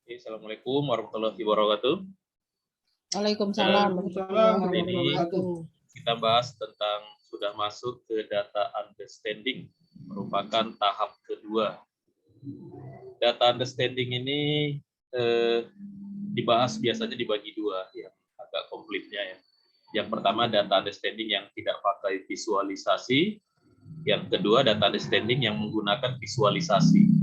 Assalamualaikum warahmatullahi wabarakatuh. Waalaikumsalam Hari ini warahmatullahi wabarakatuh. kita bahas tentang sudah masuk ke data understanding, merupakan tahap kedua. Data understanding ini dibahas biasanya dibagi dua, yang agak komplitnya ya. Yang pertama data understanding yang tidak pakai visualisasi, yang kedua data understanding yang menggunakan visualisasi.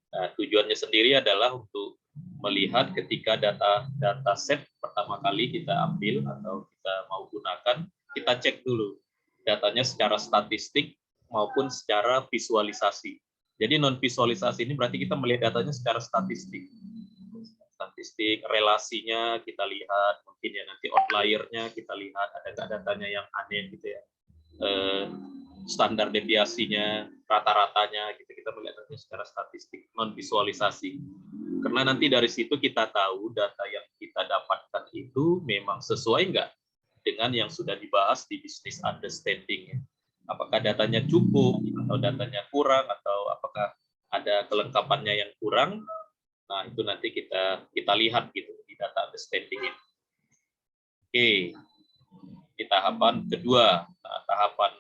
Nah, tujuannya sendiri adalah untuk melihat ketika data set pertama kali kita ambil atau kita mau gunakan, kita cek dulu datanya secara statistik maupun secara visualisasi. Jadi non visualisasi ini berarti kita melihat datanya secara statistik. Statistik relasinya kita lihat, mungkin ya nanti outlier-nya kita lihat ada nggak datanya yang aneh gitu ya. Standar deviasinya, rata-ratanya gitu, kita melihatnya secara statistik, non visualisasi. Karena nanti dari situ kita tahu data yang kita dapatkan itu memang sesuai nggak dengan yang sudah dibahas di business understanding. Apakah datanya cukup atau datanya kurang atau apakah ada kelengkapannya yang kurang. Nah, itu nanti kita lihat gitu di data understanding ini. Oke. Di tahapan kedua, tahapan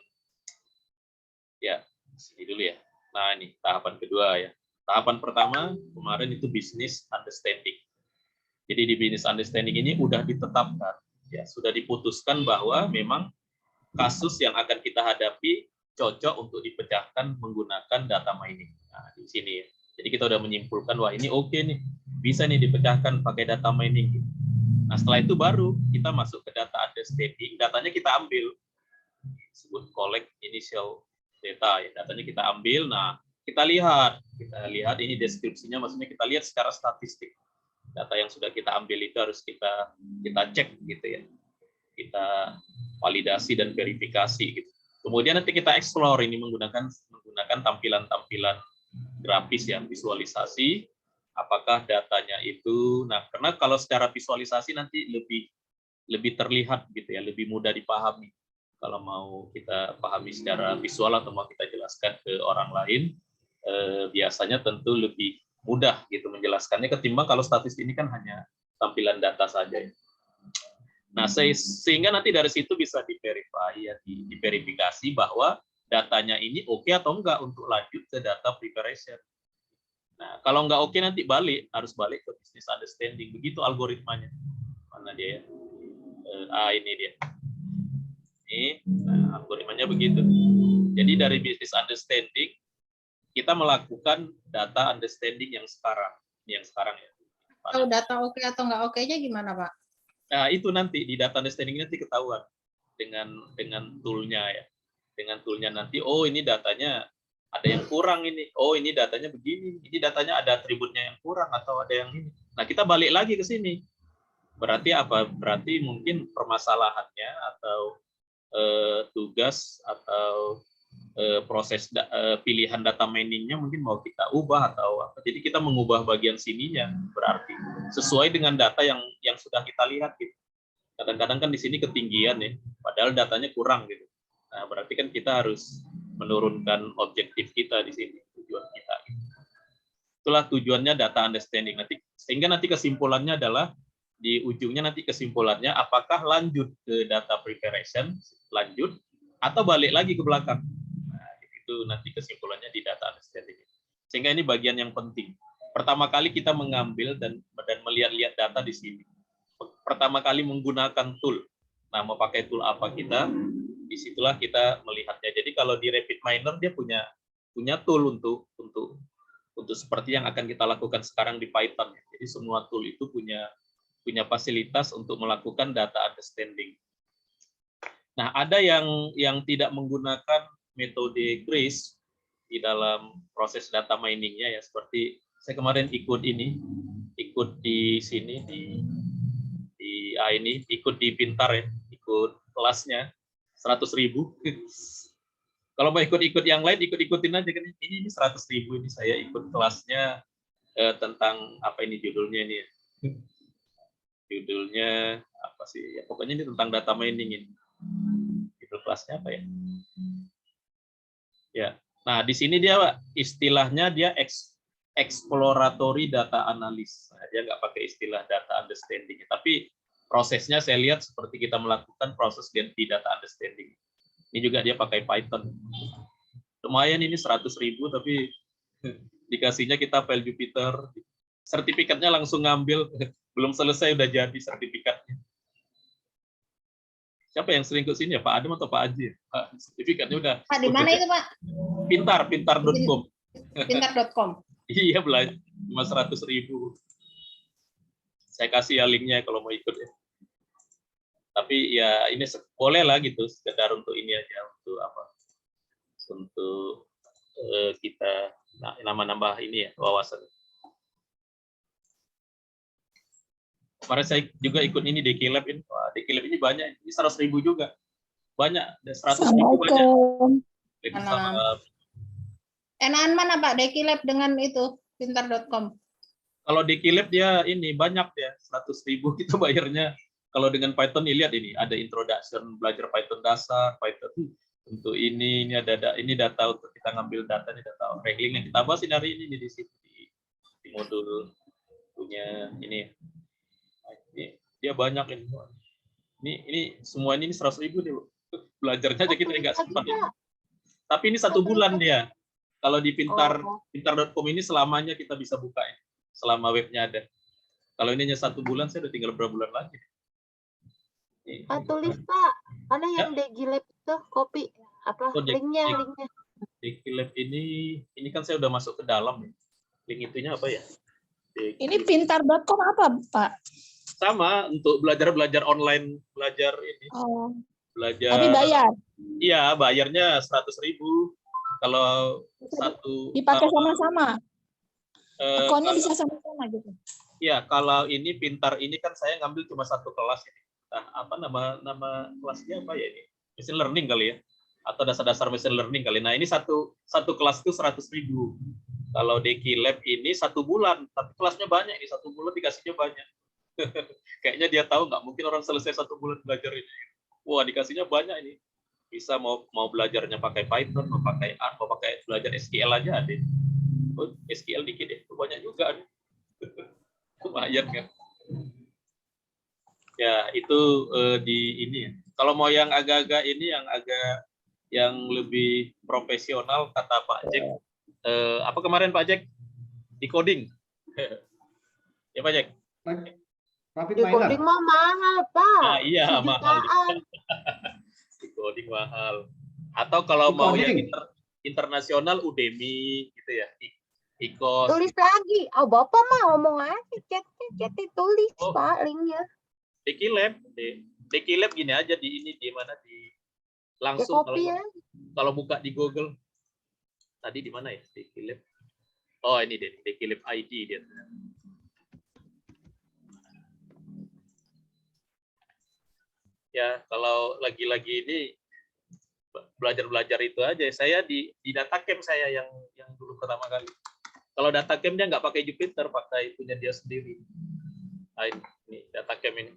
ya, sini dulu ya. Nah, ini tahapan kedua ya. Tahapan pertama kemarin itu business understanding. Jadi di business understanding ini udah ditetapkan, ya, sudah diputuskan bahwa memang kasus yang akan kita hadapi cocok untuk dipecahkan menggunakan data mining. Nah, di sini ya. Jadi kita udah menyimpulkan wah ini oke nih, bisa nih dipecahkan pakai data mining. Nah, setelah itu baru kita masuk ke data understanding, datanya kita ambil, disebut collect initial data ya, datanya kita ambil. Nah, kita lihat ini deskripsinya, maksudnya kita lihat secara statistik data yang sudah kita ambil itu harus kita cek gitu ya, kita validasi dan verifikasi gitu. Kemudian nanti kita explore ini menggunakan tampilan-tampilan grafis ya, visualisasi apakah datanya itu. Nah, karena kalau secara visualisasi nanti lebih terlihat gitu ya, lebih mudah dipahami. Kalau mau kita pahami secara visual atau mau kita jelaskan ke orang lain, biasanya tentu lebih mudah gitu menjelaskannya ketimbang kalau statistik ini kan hanya tampilan data saja ya. Nah, sehingga nanti dari situ bisa diverifikasi bahwa datanya ini oke atau enggak untuk lanjut ke data preparation. Nah, kalau enggak oke nanti harus balik ke business understanding. Begitu algoritmanya. Mana dia ya? Ini dia. Ini, nah, algoritmanya begitu. Jadi dari business understanding kita melakukan data understanding yang sekarang ya. Kalau data oke atau nggak oke-nya gimana, Pak? Nah, itu nanti di data understanding nanti ketahuan dengan toolnya ya. Dengan toolnya nanti, oh ini datanya ada yang kurang ini. Oh ini datanya begini. Ini datanya ada atributnya yang kurang atau ada yang ini. Nah, kita balik lagi ke sini. Berarti apa? Berarti mungkin permasalahannya atau tugas atau proses pilihan data miningnya mungkin mau kita ubah atau apa. Jadi kita mengubah bagian sininya berarti sesuai dengan data yang sudah kita lihat gitu. Kadang-kadang kan di sini ketinggian ya, padahal datanya kurang gitu. Nah, berarti kan kita harus menurunkan objektif kita di sini, tujuan kita. Itulah tujuannya data understanding nanti, sehingga nanti kesimpulannya adalah di ujungnya nanti kesimpulannya apakah lanjut ke data preparation, lanjut atau balik lagi ke belakang. Nah, itu nanti kesimpulannya di data understanding. Sehingga ini bagian yang penting. Pertama kali kita mengambil dan melihat-lihat data di sini. Pertama kali menggunakan tool. Nah, mau pakai tool apa kita? Disitulah kita melihatnya. Jadi kalau di RapidMiner dia punya tool untuk seperti yang akan kita lakukan sekarang di Python. Jadi semua tool itu punya fasilitas untuk melakukan data understanding. Nah, ada yang tidak menggunakan metode GRACE di dalam proses data miningnya ya, seperti saya kemarin ikut di sini ikut di Pintar ya, ikut kelasnya 100.000. Kalau mau ikut yang lain ikutin aja kan, ini 100.000 ini saya ikut kelasnya tentang apa ini judulnya ini ya. Judulnya apa sih ya, pokoknya ini tentang data mining ini. Judul kelasnya apa ya? Ya. Nah, di sini dia istilahnya dia exploratory data analysis. Nah, dia nggak pakai istilah data understanding, tapi prosesnya saya lihat seperti kita melakukan proses di data understanding. Ini juga dia pakai Python. Lumayan ini 100.000, tapi dikasihnya kita file Jupyter. Sertifikatnya langsung ngambil, belum selesai udah jadi sertifikatnya. Siapa yang sering ke sini ya, Pak Adem atau Pak Aji? Pak, sertifikatnya udah. Pak, di mana itu, Pak? Pintar.com. Pintar.com. Iya, belajar cuma 100.000. Saya kasih ya linknya kalau mau ikut ya. Tapi ya ini boleh lah gitu, sekedar untuk ini aja, untuk apa? Untuk kita nambah ini ya, wawasan. Kemarin saya juga ikut ini DKLab ini. Wah, DKLab ini banyak, ini 100.000 juga. Banyak, 100.000 banyak. Enakan mana Pak, DKLab dengan itu, pintar.com? Kalau DKLab dia ini banyak ya, 100.000 kita bayarnya. Kalau dengan Python nih, lihat ini, ada introduction, belajar Python dasar, Python untuk ini ada ini data untuk kita ngambil data, ini data wrangling yang kita bahas ini hari ini di sini di modul punya ini. Dia banyak ini semua ini 100.000 nih, belajarnya aja kita nggak sempat ya. Tapi ini 1 bulan dia. Kalau di pintar.com ini selamanya kita bisa buka ya, selama webnya ada. Kalau ini hanya 1 bulan, saya udah tinggal berapa bulan lagi. Tulis Pak, ada yang DKLab itu copy apa linknya? DKLab ini kan saya udah masuk ke dalam ya. Link itunya apa ya? Ini pintar.com apa Pak? Sama untuk belajar online, belajar ini. Oh. Belajar. Tapi bayar. Iya, bayarnya 100.000. Kalau satu dipakai sama-sama. Akunnya bisa sama-sama gitu. Iya, kalau ini pintar ini kan saya ngambil cuma 1 kelas ini. Nah, apa nama kelasnya apa ya ini? Machine learning kali ya? Atau dasar-dasar machine learning kali. Nah, ini satu kelas itu 100.000. Kalau DKLab ini 1 bulan, tapi kelasnya banyak ini, 1 bulan dikasihnya banyak. Kayaknya dia tahu nggak mungkin orang selesai 1 bulan belajar ini. Wah, dikasihnya banyak ini. Bisa mau belajarnya pakai Python, mau pakai R, mau pakai belajar SQL aja ada. Oh, SQL dikit deh, banyak juga nih. Lumayan kan? Ya, itu di ini ya. Kalau mau yang agak-agak ini, yang lebih profesional, kata Pak Jack, apa kemarin Pak Jack? Decoding. Ya Pak Jack? Decoding mah mahal Pak. Nah, iya, mahal. Decoding mahal. Atau kalau mau yang internasional, Udemy gitu ya. Ikos. Tulis lagi. Oh, Bapak mah ngomong aja, chat ditulis Pak linknya. DKLab gini aja di mana di langsung kalau buka di Google. Tadi di mana ya DKLab? Oh, ini deh, DKLab ID dia. Ya, kalau lagi-lagi ini belajar itu aja. Saya di DataCamp saya yang dulu pertama kali. Kalau DataCamp dia nggak pakai Jupyter, pakai punya dia sendiri. Nah, ini DataCamp ini.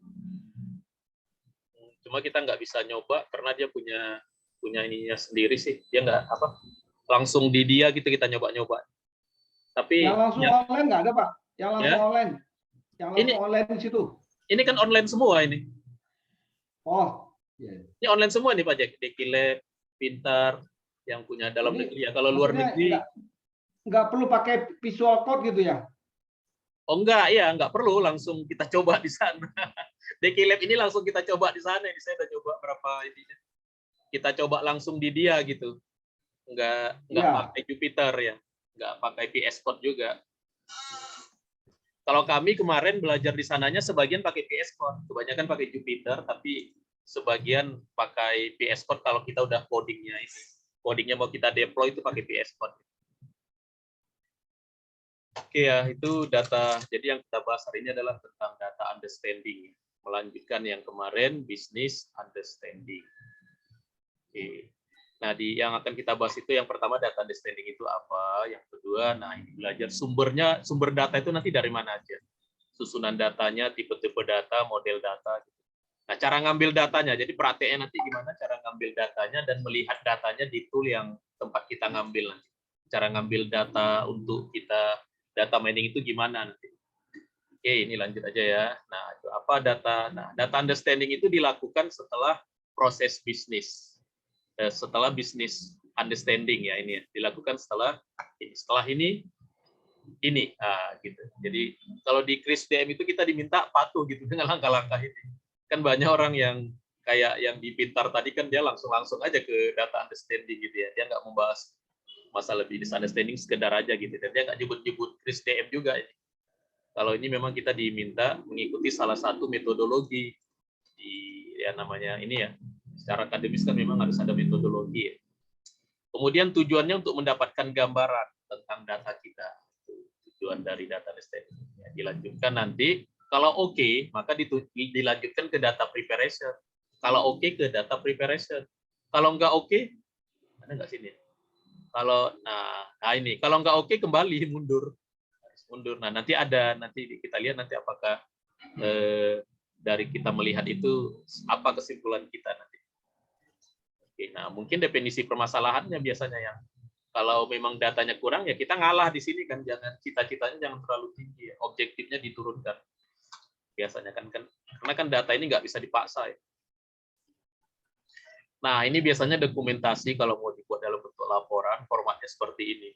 Cuma kita nggak bisa nyoba karena dia punya ininya sendiri sih. Dia nggak langsung di dia gitu kita nyoba-nyoba. Tapi yang langsung online nggak ada Pak? Yang langsung online, yang langsung online di situ. Ini kan online semua ini. Oh, yeah. Ini online semua nih Pak Jack. DKLab, Pintar, yang punya dalam negeri ya. Kalau luar negeri nggak perlu pakai visual code gitu ya? Oh enggak, ya nggak perlu, langsung kita coba di sana. DKLab ini langsung kita coba di sana. Ini saya udah coba berapa ininya. Kita coba langsung di dia gitu. Nggak pakai Jupyter ya, nggak pakai VS Code juga. Kalau kami kemarin belajar di sananya sebagian pakai VS Code, kebanyakan pakai Jupyter, tapi sebagian pakai VS Code kalau kita udah codingnya ini. Codingnya mau kita deploy itu pakai VS Code. Oke ya, itu data. Jadi yang kita bahas hari ini adalah tentang data understanding. Melanjutkan yang kemarin, business understanding. Oke. Nah, yang akan kita bahas itu yang pertama data understanding itu apa, yang kedua, nah ini belajar sumber data itu nanti dari mana aja, susunan datanya, tipe-tipe data, model data. Gitu. Nah, cara ngambil datanya, jadi perhatian nanti gimana cara ngambil datanya dan melihat datanya di tool yang tempat kita ngambil nanti. Cara ngambil data untuk kita data mining itu gimana nanti. Oke, ini lanjut aja ya. Nah, itu apa data? Nah, data understanding itu dilakukan setelah proses bisnis. Setelah bisnis understanding ya ini ya. Dilakukan setelah ini gitu. Jadi kalau di Kris DM itu kita diminta patuh gitu dengan langkah-langkah ini. Kan banyak orang yang kayak yang di Pintar tadi kan dia langsung aja ke data understanding gitu ya. Dia nggak membahas masalah business understanding sekedar aja gitu. Dan dia nggak nyebut-nyebut Kris DM juga. Kalau ini memang kita diminta mengikuti salah satu metodologi ya namanya ini ya. Secara akademis kan memang harus ada metodologi ya. Kemudian tujuannya untuk mendapatkan gambaran tentang data kita. Tujuan dari data understanding. Ya, dilanjutkan nanti, kalau oke, maka dilanjutkan ke data preparation. Kalau oke ke data preparation. Kalau nggak oke, ada nggak sini? Kalau ini, kalau nggak oke kembali mundur. Nah nanti kita lihat nanti apakah dari kita melihat itu apa kesimpulan kita nanti. Oke, nah mungkin definisi permasalahannya biasanya yang kalau memang datanya kurang ya kita ngalah di sini kan, jangan cita-citanya jangan terlalu tinggi ya. Objektifnya diturunkan biasanya kan karena kan data ini nggak bisa dipaksa ya. Nah ini biasanya dokumentasi kalau mau dibuat dalam bentuk laporan formatnya seperti ini.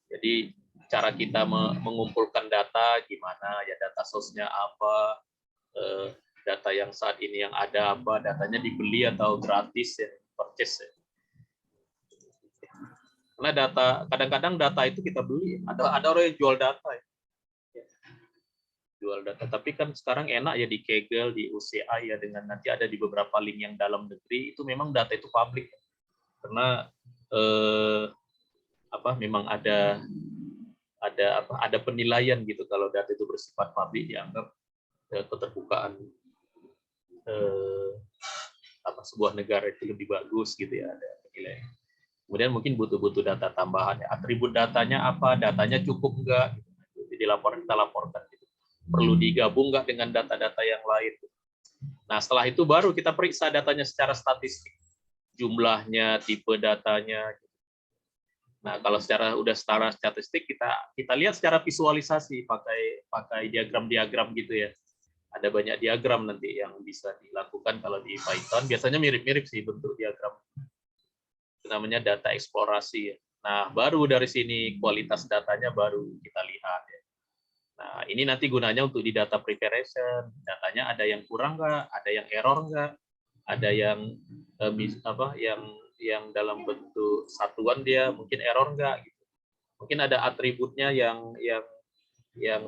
Jadi cara kita mengumpulkan data gimana ya, data source-nya apa, data yang saat ini yang ada apa, datanya dibeli atau gratis ya, purchase ya. Karena data kadang-kadang data itu kita beli, ada orang yang jual data ya. Jual data, tapi kan sekarang enak ya di Kaggle, di UCA ya, dengan nanti ada di beberapa link yang dalam negeri itu memang data itu publik karena memang ada penilaian gitu kalau data itu bersifat publik dianggap keterbukaan sebuah negara itu lebih bagus gitu ya, ada penilaian. Kemudian mungkin butuh data tambahan ya, atribut datanya apa, datanya cukup enggak gitu. Jadi kita laporkan gitu. Perlu digabung enggak dengan data-data yang lain. Nah, setelah itu baru kita periksa datanya secara statistik. Jumlahnya, tipe datanya. Nah, kalau secara statistik kita lihat secara visualisasi pakai diagram-diagram gitu ya. Ada banyak diagram nanti yang bisa dilakukan kalau di Python. Biasanya mirip-mirip sih bentuk diagram. Itu namanya data eksplorasi. Nah, baru dari sini kualitas datanya baru kita lihat ya. Nah, ini nanti gunanya untuk di data preparation. Datanya ada yang kurang nggak? Ada yang error nggak? Ada yang yang dalam bentuk satuan dia mungkin error nggak? Gitu. Mungkin ada atributnya yang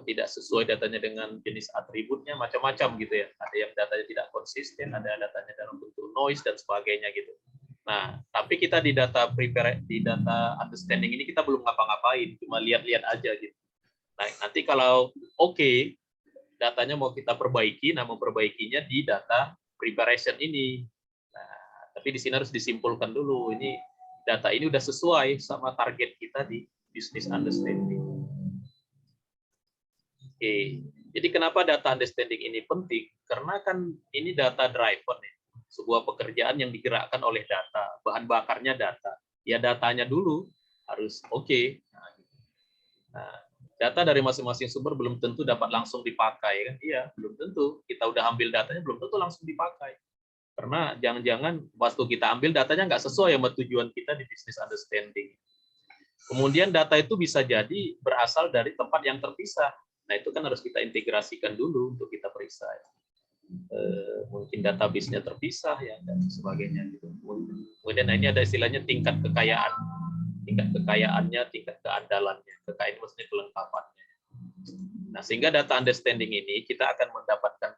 tidak sesuai datanya dengan jenis atributnya, macam-macam gitu ya. Ada yang datanya tidak konsisten, ada datanya dalam bentuk noise dan sebagainya gitu. Nah, tapi kita di data understanding ini kita belum ngapa-ngapain, cuma lihat-lihat aja gitu. Nah, nanti kalau oke, datanya mau kita perbaiki, nah memperbaikinya di data preparation ini. Nah, tapi di sini harus disimpulkan dulu, ini data ini udah sesuai sama target kita di business understanding. Oke, jadi kenapa data understanding ini penting? Karena kan ini data driven ya. Sebuah pekerjaan yang digerakkan oleh data, bahan bakarnya data. Ya datanya dulu harus oke. Nah, data dari masing-masing sumber belum tentu dapat langsung dipakai kan? Iya, belum tentu. Kita udah ambil datanya belum tentu langsung dipakai. Karena jangan-jangan waktu kita ambil datanya nggak sesuai sama tujuan kita di business understanding. Kemudian data itu bisa jadi berasal dari tempat yang terpisah. Nah, itu kan harus kita integrasikan dulu untuk kita periksa. Mungkin database-nya terpisah ya dan sebagainya gitu. Kemudian ini ada istilahnya tingkat kekayaannya, tingkat keandalannya. Kekayaan maksudnya kelengkapannya. Nah, sehingga data understanding ini kita akan mendapatkan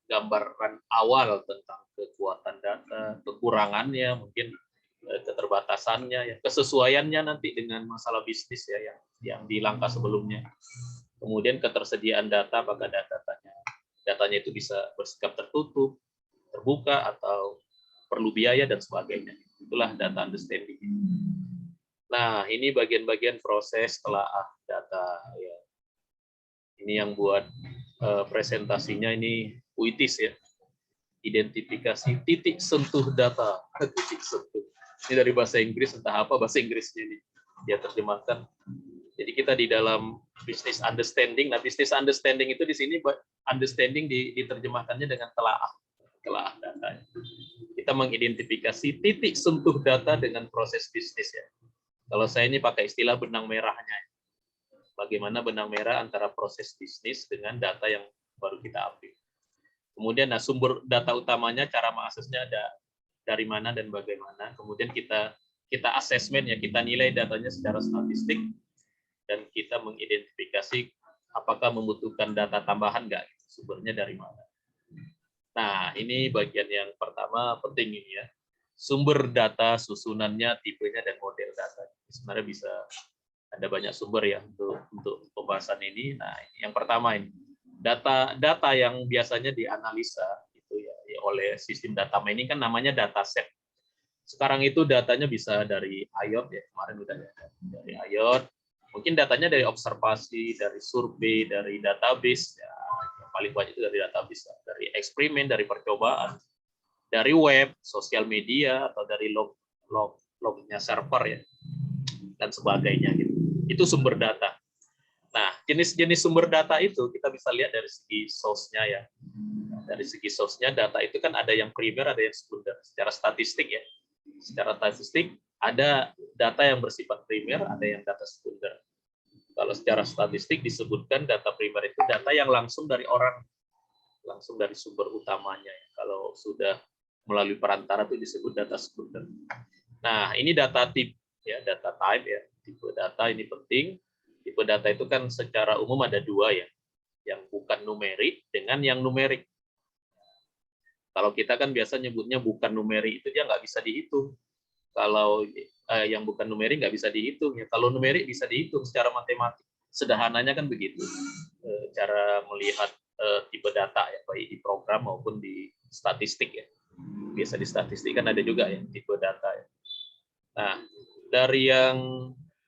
gambaran awal tentang kekuatan data, kekurangannya, mungkin keterbatasannya, ya, kesesuaiannya nanti dengan masalah bisnis ya yang di langkah sebelumnya. Kemudian ketersediaan data, apakah datanya itu bisa bersikap tertutup, terbuka, atau perlu biaya dan sebagainya. Itulah data understanding. Nah, ini bagian-bagian proses telaah data. Ya. Ini yang buat presentasinya ini puitis ya. Identifikasi titik sentuh data. Titik sentuh. Ini dari bahasa Inggris, entah apa bahasa Inggrisnya ini. Dia terjemahkan. Jadi kita di dalam business understanding. Nah, business understanding itu di sini understanding diterjemahkannya dengan telaah data. Kita mengidentifikasi titik sentuh data dengan proses bisnis ya. Kalau saya ini pakai istilah benang merahnya. Bagaimana benang merah antara proses bisnis dengan data yang baru kita ambil. Kemudian nah, sumber data utamanya, cara mengaksesnya ada dari mana dan bagaimana. Kemudian kita asesmen ya, kita nilai datanya secara statistik dan kita mengidentifikasi apakah membutuhkan data tambahan nggak, sumbernya dari mana. Nah, ini bagian yang pertama penting ini ya. Sumber data, susunannya, tipenya, dan model data. Sebenarnya bisa ada banyak sumber ya untuk pembahasan ini. Nah, yang pertama ini data yang biasanya dianalisa itu ya oleh sistem data mining kan namanya dataset. Sekarang itu datanya bisa dari IoT ya, kemarin udah dari IoT. Mungkin datanya dari observasi, dari survei, dari database ya, yang paling banyak itu dari database, ya. Dari eksperimen, dari percobaan, dari web, sosial media, atau dari lognya server ya, dan sebagainya gitu. Itu sumber data. Nah, jenis-jenis sumber data itu kita bisa lihat dari segi source-nya ya. Dari segi source-nya data itu kan ada yang primer, ada yang sekunder. Secara statistik ya. Secara statistik ada data yang bersifat primer, ada yang data sekunder. Kalau secara statistik disebutkan data primer itu data yang langsung dari orang, langsung dari sumber utamanya. Kalau sudah melalui perantara itu disebut data sekunder. Nah, ini data type ya, data type ya. Tipe data ini penting. Tipe data itu kan secara umum ada dua ya, yang bukan numerik dengan yang numerik. Kalau kita kan biasa nyebutnya bukan numerik itu dia nggak bisa dihitung. Kalau yang bukan numerik nggak bisa dihitung ya. Kalau numerik bisa dihitung secara matematik. Sederhananya kan begitu. Cara melihat tipe data ya, baik di program maupun di statistik ya. Biasa di statistik kan ada juga ya tipe data ya. Nah, dari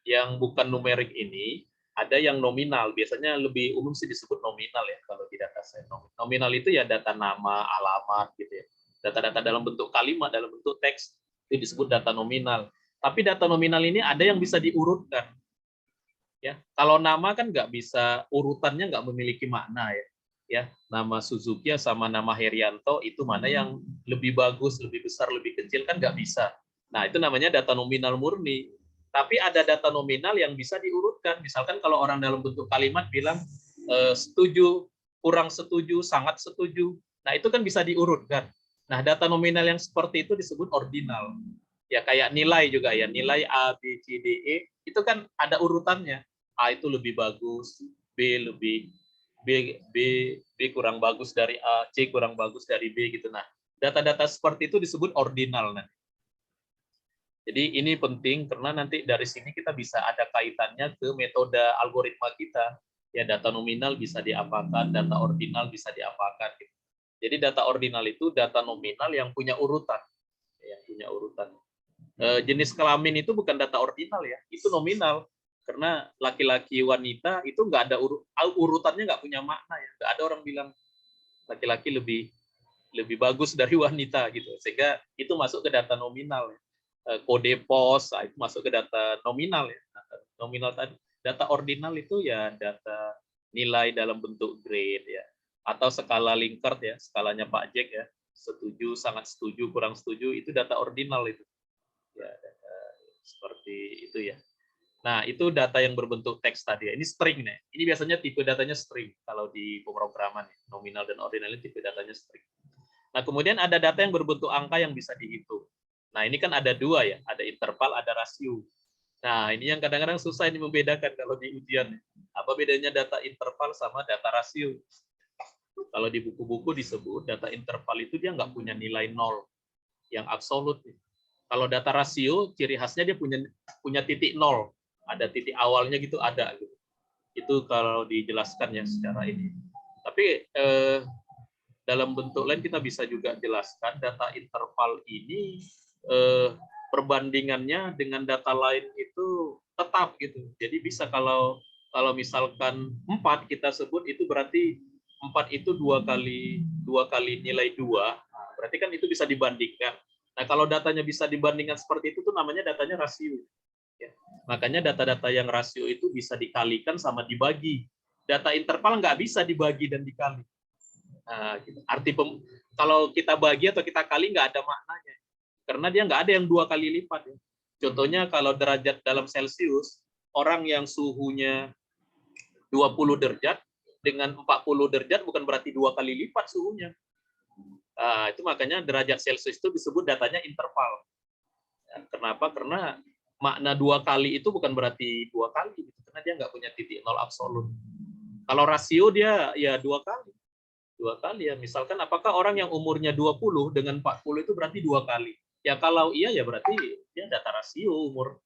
yang bukan numerik ini ada yang nominal, biasanya lebih umum sih disebut nominal ya kalau di data saya. Nominal itu ya data nama, alamat gitu ya. Data-data dalam bentuk kalimat, dalam bentuk teks itu disebut data nominal. Tapi data nominal ini ada yang bisa diurutkan. Ya, kalau nama kan nggak bisa, urutannya nggak memiliki makna ya. Ya, nama Suzuki sama nama Herianto itu mana yang lebih bagus, lebih besar, lebih kecil kan nggak bisa. Nah, itu namanya data nominal murni. Tapi ada data nominal yang bisa diurutkan. Misalkan kalau orang dalam bentuk kalimat bilang setuju, kurang setuju, sangat setuju. Nah, itu kan bisa diurutkan. Nah, data nominal yang seperti itu disebut ordinal. Ya, kayak nilai juga ya. Nilai A, B, C, D, E, itu kan ada urutannya. A itu lebih bagus, B kurang bagus dari A, C kurang bagus dari B gitu. Nah, data-data seperti itu disebut ordinal. Nah, jadi ini penting karena nanti dari sini kita bisa ada kaitannya ke metode algoritma kita. Ya, data nominal bisa diapakan, data ordinal bisa diapakan. Jadi data ordinal itu data nominal yang punya urutan. Yang punya urutan. Jenis kelamin itu bukan data ordinal ya, itu nominal. Karena laki-laki wanita itu nggak ada urutannya, nggak punya makna ya. Nggak ada orang bilang laki-laki lebih bagus dari wanita gitu. Sehingga itu masuk ke data nominal ya. Kode pos itu masuk ke data nominal ya. Nominal tadi, data ordinal itu ya data nilai dalam bentuk grade ya, atau skala Likert ya, skalanya Pak Jack ya, setuju, sangat setuju, kurang setuju, itu data ordinal itu ya, data seperti itu ya. Nah, itu data yang berbentuk teks tadi ya. Ini string nih. Ini biasanya tipe datanya string kalau di pemrograman ya. Nominal dan ordinal ini tipe datanya string. Nah, kemudian ada data yang berbentuk angka yang bisa dihitung. Nah, ini kan ada dua ya, ada interval, ada rasio. Nah, ini yang kadang-kadang susah ini membedakan kalau di ujian. Apa bedanya data interval sama data rasio? Kalau di buku-buku disebut data interval itu dia nggak punya nilai nol yang absolut. Kalau data rasio, ciri khasnya dia punya titik nol. Ada titik awalnya gitu, ada. Gitu. Itu kalau dijelaskan ya secara ini. Tapi dalam bentuk lain kita bisa juga jelaskan data interval ini perbandingannya dengan data lain itu tetap gitu. Jadi bisa kalau misalkan 4 kita sebut itu berarti 4 itu dua kali nilai 2, berarti kan itu bisa dibandingkan. Nah, kalau datanya bisa dibandingkan seperti itu tuh namanya datanya rasio. Ya. Makanya data-data yang rasio itu bisa dikalikan sama dibagi. Data interval nggak bisa dibagi dan dikali. Nah, gitu. Kalau kita bagi atau kita kali nggak ada maknanya. Karena dia nggak ada yang 2 kali lipat. Ya. Contohnya kalau derajat dalam Celcius, orang yang suhunya 20 derajat dengan 40 derajat bukan berarti 2 kali lipat suhunya. Itu makanya derajat Celcius itu disebut datanya interval. Ya, kenapa? Karena makna 2 kali itu bukan berarti 2 kali, gitu. Karena dia nggak punya titik nol absolut. Kalau rasio dia ya 2 kali. 2 kali ya. Misalkan apakah orang yang umurnya 20 dengan 40 itu berarti 2 kali? Ya kalau iya ya berarti dia data rasio umur.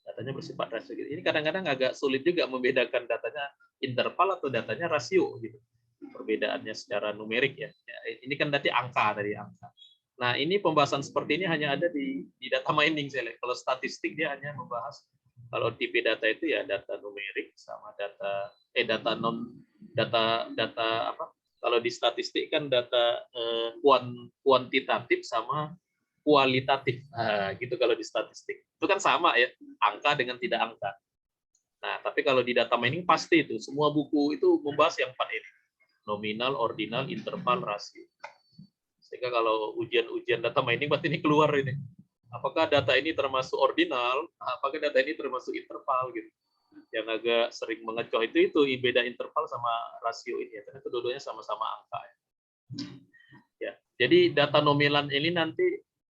Datanya bersifat rasio. Ini kadang-kadang agak sulit juga membedakan datanya interval atau datanya rasio gitu. Perbedaannya secara numerik ya. Ini kan tadi angka dari angka. Nah, ini pembahasan seperti ini hanya ada di data mining saya lihat. Kalau statistik dia hanya membahas kalau tipe data itu ya data numerik sama data apa? Kalau di statistik kan data kuantitatif sama kualitatif. Nah, gitu kalau di statistik. Itu kan sama ya, angka dengan tidak angka. Nah, tapi kalau di data mining pasti itu semua buku itu membahas yang 4 ini. Nominal, ordinal, interval, rasio. Sehingga kalau ujian data mining berarti ini keluar ini. Apakah data ini termasuk ordinal? Apakah data ini termasuk interval gitu. Yang agak sering mengecoh itu beda interval sama rasio ini ya. Karena kedua-duanya sama-sama angka ya. Ya. Jadi data nominal ini nanti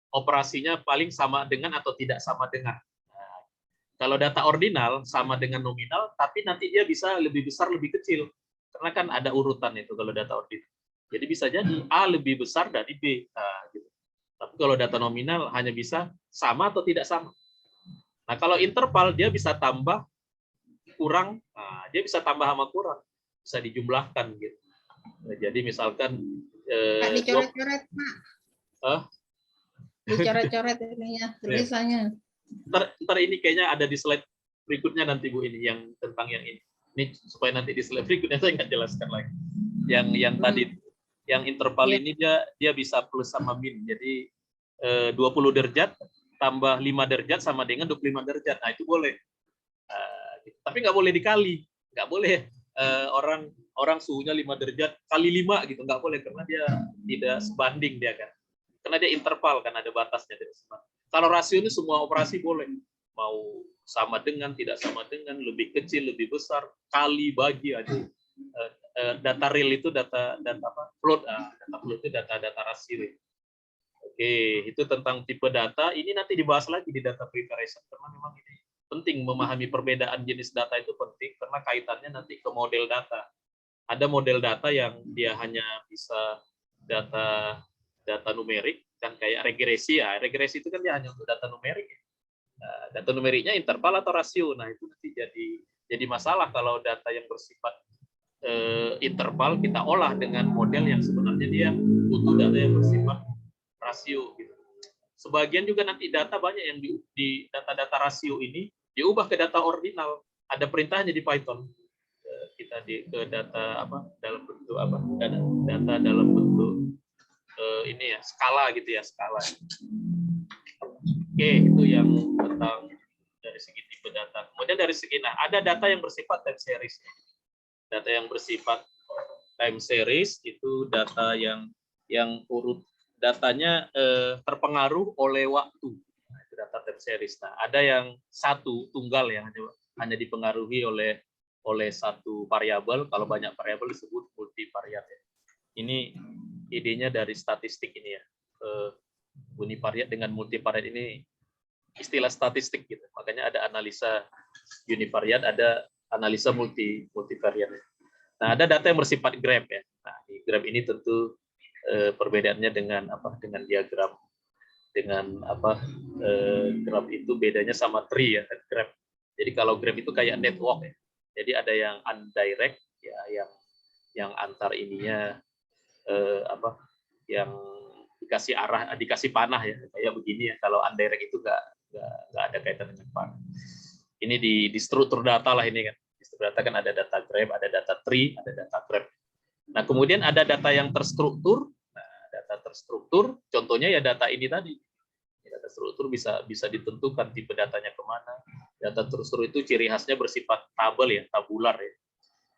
operasinya paling sama dengan atau tidak sama dengan. Nah, kalau data ordinal sama dengan nominal, tapi nanti dia bisa lebih besar, lebih kecil. Karena kan ada urutan itu kalau data ordinal. Jadi bisa jadi A lebih besar dari B. Nah, gitu. Tapi kalau data nominal hanya bisa sama atau tidak sama. Nah, kalau interval dia bisa tambah, kurang. Nah, dia bisa tambah sama kurang. Bisa dijumlahkan gitu. Nah, jadi misalkan dicoret-coret, Pak. Dicoret-coret ininya, tulisannya. Ntar ini kayaknya ada di slide berikutnya nanti Bu ini yang tentang yang ini. Ini supaya nanti di slide berikutnya saya nggak jelaskan lagi. Yang tadi yang interval ini dia bisa plus sama min. Jadi 20 derajat tambah 5 derajat sama dengan 25 derajat. Nah, itu boleh. Tapi nggak boleh dikali. Nggak boleh orang suhunya 5 derajat kali 5 gitu. Nggak boleh karena dia tidak sebanding dia kan. Karena dia interval kan ada batasnya. Kalau rasio ini semua operasi boleh. Mau sama dengan, tidak sama dengan, lebih kecil, lebih besar, kali, bagi aja. Data real itu data apa? Float. Data float itu data rasio. Oke, itu tentang tipe data. Ini nanti dibahas lagi di data preparation karena memang ini penting memahami perbedaan jenis data itu penting karena kaitannya nanti ke model data. Ada model data yang dia hanya bisa data numerik kan kayak regresi ya. Regresi itu kan dia hanya untuk data numerik. Data numeriknya interval atau rasio. Nah, itu nanti jadi masalah kalau data yang bersifat interval kita olah dengan model yang sebenarnya dia butuh data yang bersifat rasio gitu. Sebagian juga nanti data banyak yang di data-data rasio ini diubah ke data ordinal. Ada perintahnya di Python. Kita ke data apa dalam bentuk apa? Data dalam bentuk ini ya, skala gitu ya, skala. Oke, itu yang tentang dari segi tipe data. Kemudian dari segi ada data yang bersifat time series. Data yang bersifat time series itu data yang urut datanya terpengaruh oleh waktu. Nah, itu data time series. Nah, ada yang satu tunggal yang hanya dipengaruhi oleh satu variabel. Kalau banyak variabel disebut multivariat. Ini idenya dari statistik ini ya. Univariat dengan multivariat ini istilah statistik gitu. Makanya ada analisa univariat, ada analisa multivariat. Nah, ada data yang bersifat graph ya. Nah, di graph ini tentu perbedaannya dengan diagram dengan graph itu bedanya sama tree ya, graph. Jadi kalau graph itu kayak network ya. Jadi ada yang undirect ya, yang antar ininya yang dikasih arah, dikasih panah ya, kayak begini ya. Kalau undirect itu nggak ada kaitan dengan panah. Ini di struktur data lah ini kan. Di struktur data kan ada data graph, ada data tree, ada data graph. Nah, kemudian ada data yang terstruktur. Nah, data terstruktur, contohnya ya data ini tadi. Data struktur bisa ditentukan tipe datanya kemana. Data terstruktur itu ciri khasnya bersifat tabel ya, tabular ya.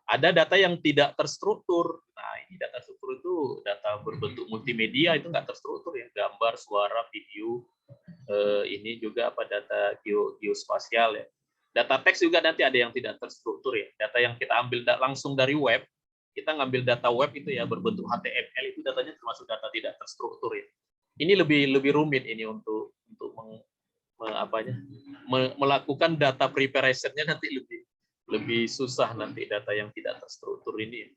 Ada data yang tidak terstruktur. Nah, ini data struktur itu data berbentuk multimedia itu nggak terstruktur ya, gambar, suara, video. Ini juga apa data geospasial ya. Data teks juga nanti ada yang tidak terstruktur ya. Data yang kita ambil langsung dari web, kita ngambil data web itu ya berbentuk HTML itu datanya termasuk data tidak terstruktur ya. Ini lebih rumit ini untuk melakukan data preparation-nya nanti lebih susah nanti data yang tidak terstruktur ini.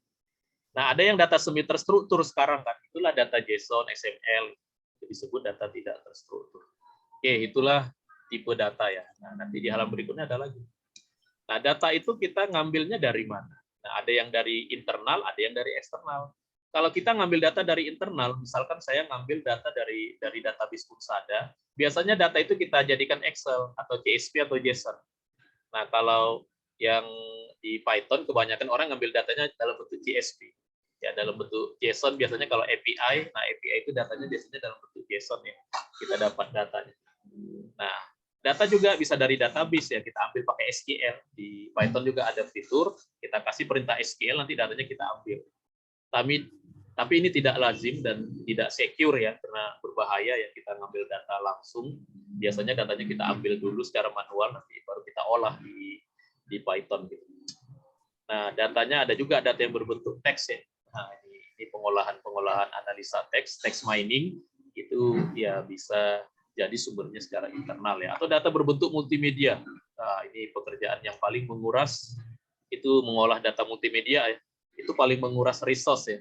Nah, ada yang data semi terstruktur sekarang kan, itulah data JSON, XML, itu disebut data tidak terstruktur. Oke, itulah tipe data ya. Nah, nanti di halaman berikutnya ada lagi. Nah, data itu kita ngambilnya dari mana? Nah, ada yang dari internal, ada yang dari eksternal. Kalau kita ngambil data dari internal, misalkan saya ngambil data dari database Unsada, biasanya data itu kita jadikan Excel atau CSV atau JSON. Nah, kalau yang di Python kebanyakan orang ngambil datanya dalam bentuk CSV. Ya, dalam bentuk JSON biasanya kalau API, nah API itu datanya biasanya dalam bentuk JSON ya. Kita dapat datanya. Nah, data juga bisa dari database ya, kita ambil pakai SQL. Di Python juga ada fitur, kita kasih perintah SQL, nanti datanya kita ambil. Tapi ini tidak lazim dan tidak secure ya, karena berbahaya ya kita ngambil data langsung. Biasanya datanya kita ambil dulu secara manual, nanti baru kita olah di Python gitu. Nah, datanya ada juga data yang berbentuk teks ya. Nah, ini pengolahan analisa teks mining itu ya bisa jadi sumbernya secara internal ya, atau data berbentuk multimedia. Nah, ini pekerjaan yang paling menguras itu mengolah data multimedia ya. Itu paling menguras resource ya.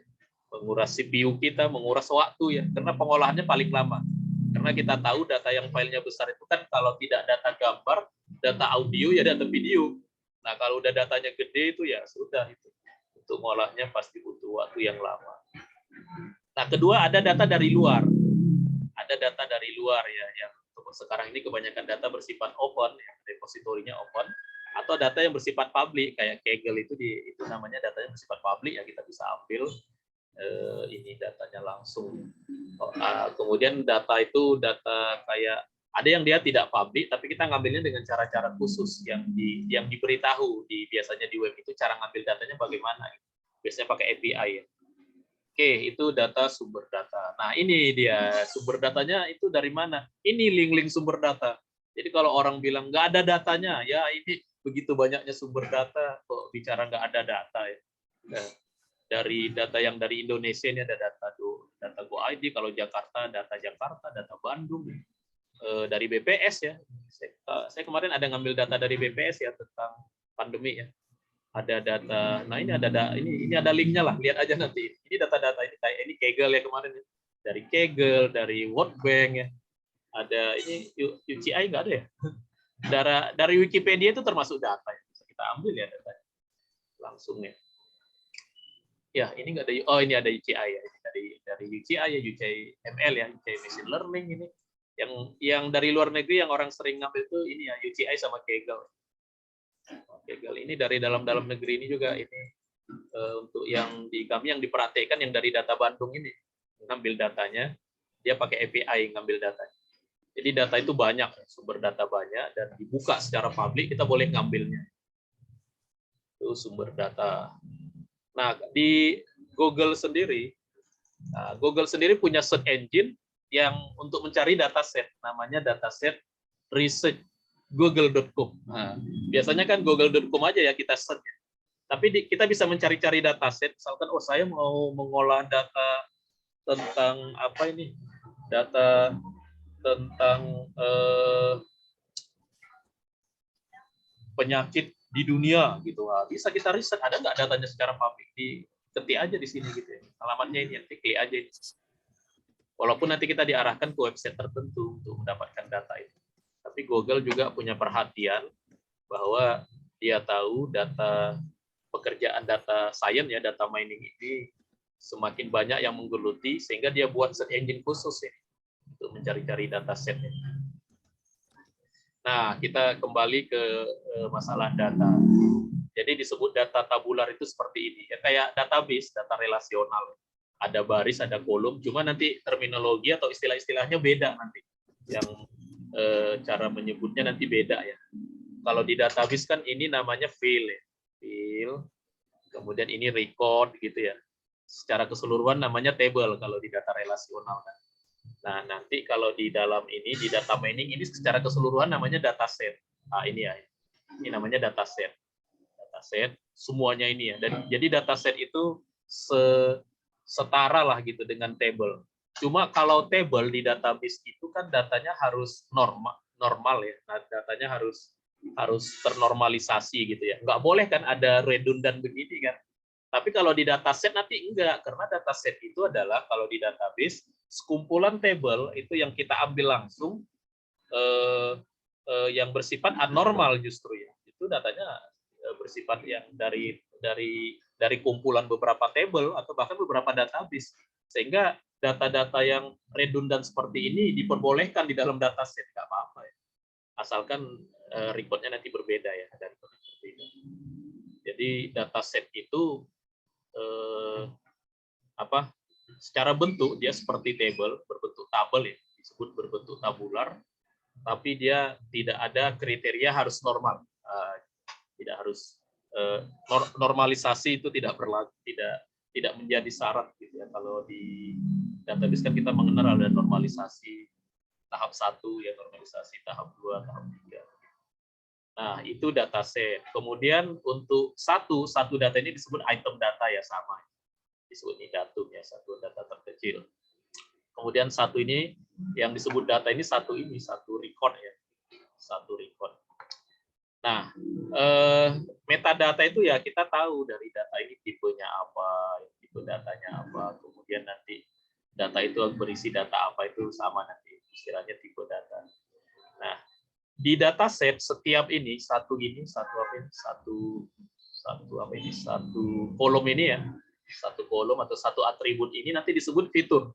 Menguras CPU kita, menguras waktu ya, karena pengolahannya paling lama. Karena kita tahu data yang filenya besar itu kan kalau tidak data gambar, data audio ya data video. Nah, kalau udah datanya gede itu ya sudah itu. Untuk mengolahnya pasti butuh waktu yang lama. Nah, kedua ada data dari luar. Ada data dari luar ya, yang sekarang ini kebanyakan data bersifat open, ya, repositorinya open, atau data yang bersifat public kayak Kaggle itu namanya datanya bersifat public ya, kita bisa ambil ini datanya langsung. Kemudian data itu data kayak ada yang dia tidak public, tapi kita ngambilnya dengan cara-cara khusus yang diberitahu biasanya di web itu cara ngambil datanya bagaimana. Biasanya pakai API ya. Oke, itu data sumber data. Nah, ini dia sumber datanya itu dari mana? Ini link-link sumber data. Jadi kalau orang bilang nggak ada datanya, ya ini begitu banyaknya sumber data, kok bicara nggak ada data ya. Nah, dari data yang dari Indonesia ini ada data GoID, kalau Jakarta, data Bandung, dari BPS ya. Saya kemarin ada ngambil data dari BPS ya tentang pandemi ya. Ada data, nah ini ada linknya lah, lihat aja nanti. Ini data-data ini Kaggle ya kemarin ya. Dari Kaggle, dari World Bank ya. Ada ini UCI nggak ada ya. Dari Wikipedia itu termasuk data ya. Bisa kita ambil ya data langsung ya. Ya, ini nggak ada. Oh, ini ada UCI ya. Dari UCI ya, UCI ML ya, UCI Machine Learning ini. Yang dari luar negeri yang orang sering ngambil itu ini ya, UCI sama Kaggle. Kaggle ini dari dalam negeri ini juga ini untuk yang di kami yang diperhatikan yang dari data Bandung ini ngambil datanya, dia pakai API ngambil datanya. Jadi data itu banyak, sumber data banyak dan dibuka secara publik, kita boleh ngambilnya. Itu sumber data. Nah, di Google sendiri punya search engine yang untuk mencari dataset, namanya dataset research google.com. Nah, biasanya kan google.com aja ya kita search. Tapi kita bisa mencari-cari dataset, misalkan saya mau mengolah data tentang apa ini? Data tentang penyakit di dunia gitu. Bisa kita riset, ada nggak datanya secara publik, ketik aja di sini gitu ya. Alamatnya ini, klik aja. Walaupun nanti kita diarahkan ke website tertentu untuk mendapatkan data itu. Tapi Google juga punya perhatian bahwa dia tahu pekerjaan data science ya, data mining ini semakin banyak yang menggeluti, sehingga dia buat search engine khusus ya untuk mencari-cari dataset. Nah, kita kembali ke masalah data. Jadi disebut data tabular itu seperti ini. Ya, kayak database, data relasional. Ada baris, ada kolom, cuma nanti terminologi atau istilah-istilahnya beda nanti. yang cara menyebutnya nanti beda ya. Kalau di database kan ini namanya field ya. Field, kemudian ini record gitu ya. Secara keseluruhan namanya table kalau di data relasional. Nah, nanti kalau di dalam ini, di data mining ini secara keseluruhan namanya dataset. Nah, ini ya. Ini namanya dataset. Dataset, semuanya ini ya. Dan jadi dataset itu setara lah gitu dengan table. Cuma kalau table di database itu kan datanya harus normal ya. Nah, datanya harus ternormalisasi gitu ya. Nggak boleh kan ada redundan begini kan. Tapi kalau di dataset nanti enggak, karena dataset itu adalah kalau di database sekumpulan table itu yang kita ambil langsung yang bersifat anormal justru ya. Itu datanya bersifat yang dari kumpulan beberapa table atau bahkan beberapa database. Sehingga data-data yang redundan seperti ini diperbolehkan di dalam dataset, nggak apa-apa ya. Asalkan recordnya nanti berbeda ya, dari berbeda. Jadi dataset itu secara bentuk dia seperti table, berbentuk tabel ya, disebut berbentuk tabular, tapi dia tidak ada kriteria harus normal, tidak harus normalisasi itu tidak berlaku, tidak menjadi syarat gitu ya. Kalau di database kan kita mengenal ada normalisasi tahap 1 ya, normalisasi tahap 2, tahap 3. Nah, itu dataset. Kemudian untuk satu data ini disebut item data ya, sama. Disebut ini datum ya, satu data terkecil. Kemudian satu ini yang disebut data ini satu record ya. Satu record. Nah, metadata itu ya kita tahu dari data ini tipenya apa, tipe datanya apa, kemudian nanti data itu berisi data apa itu sama nanti istilahnya tipe data. Nah, di dataset setiap ini satu kolom ini ya, satu kolom atau satu atribut ini nanti disebut fitur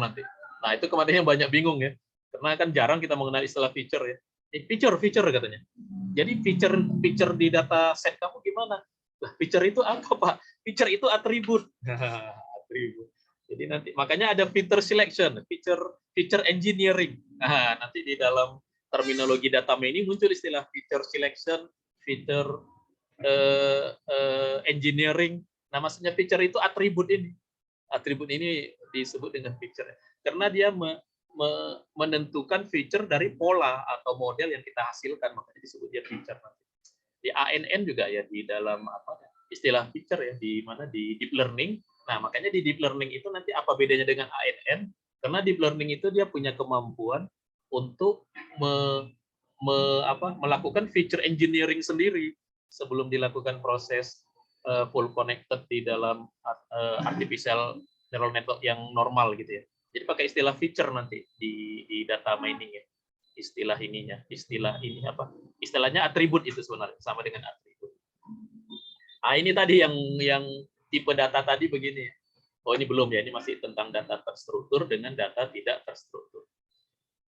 nanti. Nah, itu kemarin yang banyak bingung ya, karena kan jarang kita mengenal istilah feature ya. Feature katanya. Jadi feature di dataset kamu gimana? Lah, feature itu apa, Pak? Feature itu atribut. Atribut. Jadi nanti makanya ada feature selection, feature engineering. Nah, nanti di dalam terminologi data mining muncul istilah feature selection, feature engineering. Nah, maksudnya feature itu atribut ini. Atribut ini disebut dengan feature. Karena dia menentukan feature dari pola atau model yang kita hasilkan, makanya disebut dia feature. Di ANN juga ya, di dalam istilah feature ya, di mana di deep learning. Nah, makanya di deep learning itu nanti apa bedanya dengan ANN? Karena deep learning itu dia punya kemampuan untuk melakukan feature engineering sendiri sebelum dilakukan proses full connected di dalam artificial neural network yang normal gitu ya. Jadi pakai istilah feature nanti di data mining ya. Istilah ini apa? Istilahnya atribut itu sebenarnya, sama dengan atribut. Nah, ini tadi yang tipe data tadi begini. Oh, ini belum ya, ini masih tentang data terstruktur dengan data tidak terstruktur.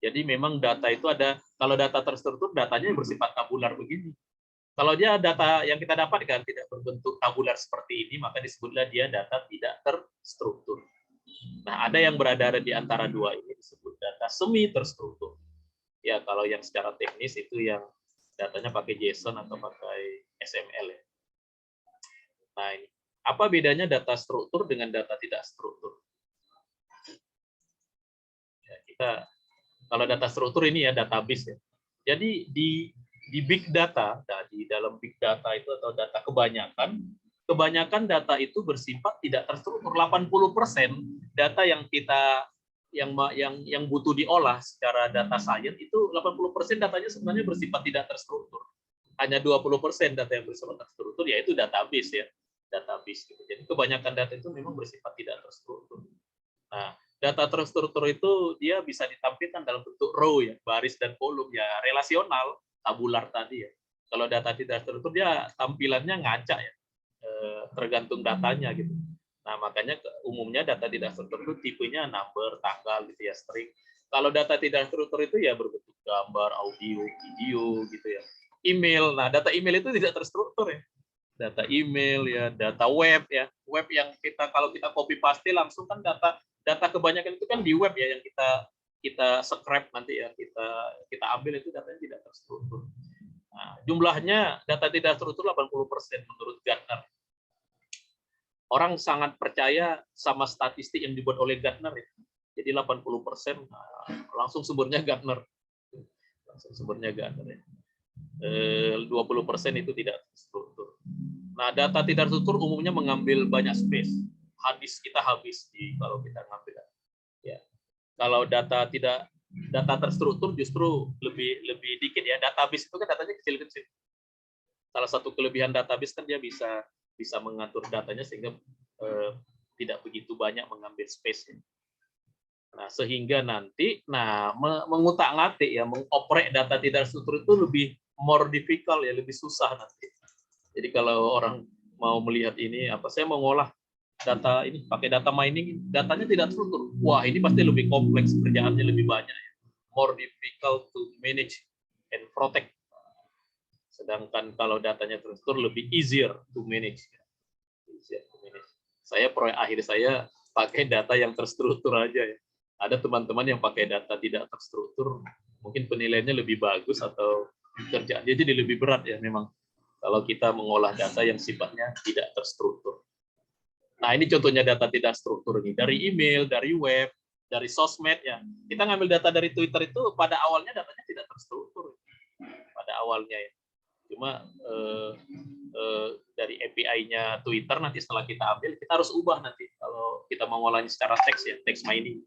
Jadi memang data itu ada, kalau data terstruktur datanya bersifat tabular begini. Kalau dia data yang kita dapatkan tidak berbentuk tabular seperti ini, maka disebutlah dia data tidak terstruktur. Nah, ada yang berada di antara dua ini disebut data semi terstruktur. Ya, kalau yang secara teknis itu yang datanya pakai JSON atau pakai XML ya. Nah, ini apa bedanya data struktur dengan data tidak struktur? Ya, kalau data struktur ini ya database ya. Jadi di big data, di dalam big data itu atau data kebanyakan data itu bersifat tidak terstruktur. 80% data yang kita yang butuh diolah secara data science itu 80% datanya sebenarnya bersifat tidak terstruktur. Hanya 20% data yang bersifat terstruktur, yaitu database ya. Database gitu. Jadi kebanyakan data itu memang bersifat tidak terstruktur. Nah, data terstruktur itu dia bisa ditampilkan dalam bentuk row ya, baris dan kolom ya, relasional, tabular tadi ya. Kalau data tidak terstruktur dia tampilannya ngacak ya, tergantung datanya gitu. Nah, makanya umumnya data tidak struktur itu tipenya number, tanggal gitu ya, string. Kalau data tidak struktur itu ya berbentuk gambar, audio, video gitu ya. Email. Nah, data email itu tidak terstruktur ya. Data email ya, data web ya. Web yang kalau kita copy paste langsung kan data kebanyakan itu kan di web ya yang kita kita scrap nanti ya, kita ambil itu datanya tidak terstruktur. Nah, jumlahnya data tidak terstruktur 80% menurut Gartner. Orang sangat percaya sama statistik yang dibuat oleh Gartner ya. Jadi 80% langsung sumbernya Gartner. Langsung sumbernya Gartner ya. 20% itu tidak terstruktur. Nah, data tidak terstruktur umumnya mengambil banyak space. Kita habis kalau kita ngambil. Ya. Kalau data terstruktur justru lebih dikit ya. Database itu kan datanya kecil-kecil. Salah satu kelebihan database kan dia bisa mengatur datanya sehingga tidak begitu banyak mengambil space. Nah, sehingga nanti mengutak-ngatik ya, mengoprek data tidak terstruktur itu lebih more difficult ya, lebih susah nanti. Jadi kalau orang mau melihat ini saya mau ngolah data ini pakai data mining, datanya tidak terstruktur. Wah, ini pasti lebih kompleks, kerjaannya lebih banyak ya. More difficult to manage and protect. Sedangkan kalau datanya terstruktur lebih easier to manage. Saya proyek akhir saya pakai data yang terstruktur aja ya. Ada teman-teman yang pakai data tidak terstruktur, mungkin penilaiannya lebih bagus atau kerjaannya jadi lebih berat ya memang. Kalau kita mengolah data yang sifatnya tidak terstruktur. Nah, ini contohnya data tidak struktur nih, dari email, dari web, dari sosmed ya. Kita ngambil data dari Twitter itu pada awalnya datanya tidak terstruktur. Pada awalnya ya. Cuma dari API-nya Twitter nanti setelah kita ambil, kita harus ubah nanti kalau kita mau ngolahnya secara teks ya, teks mining.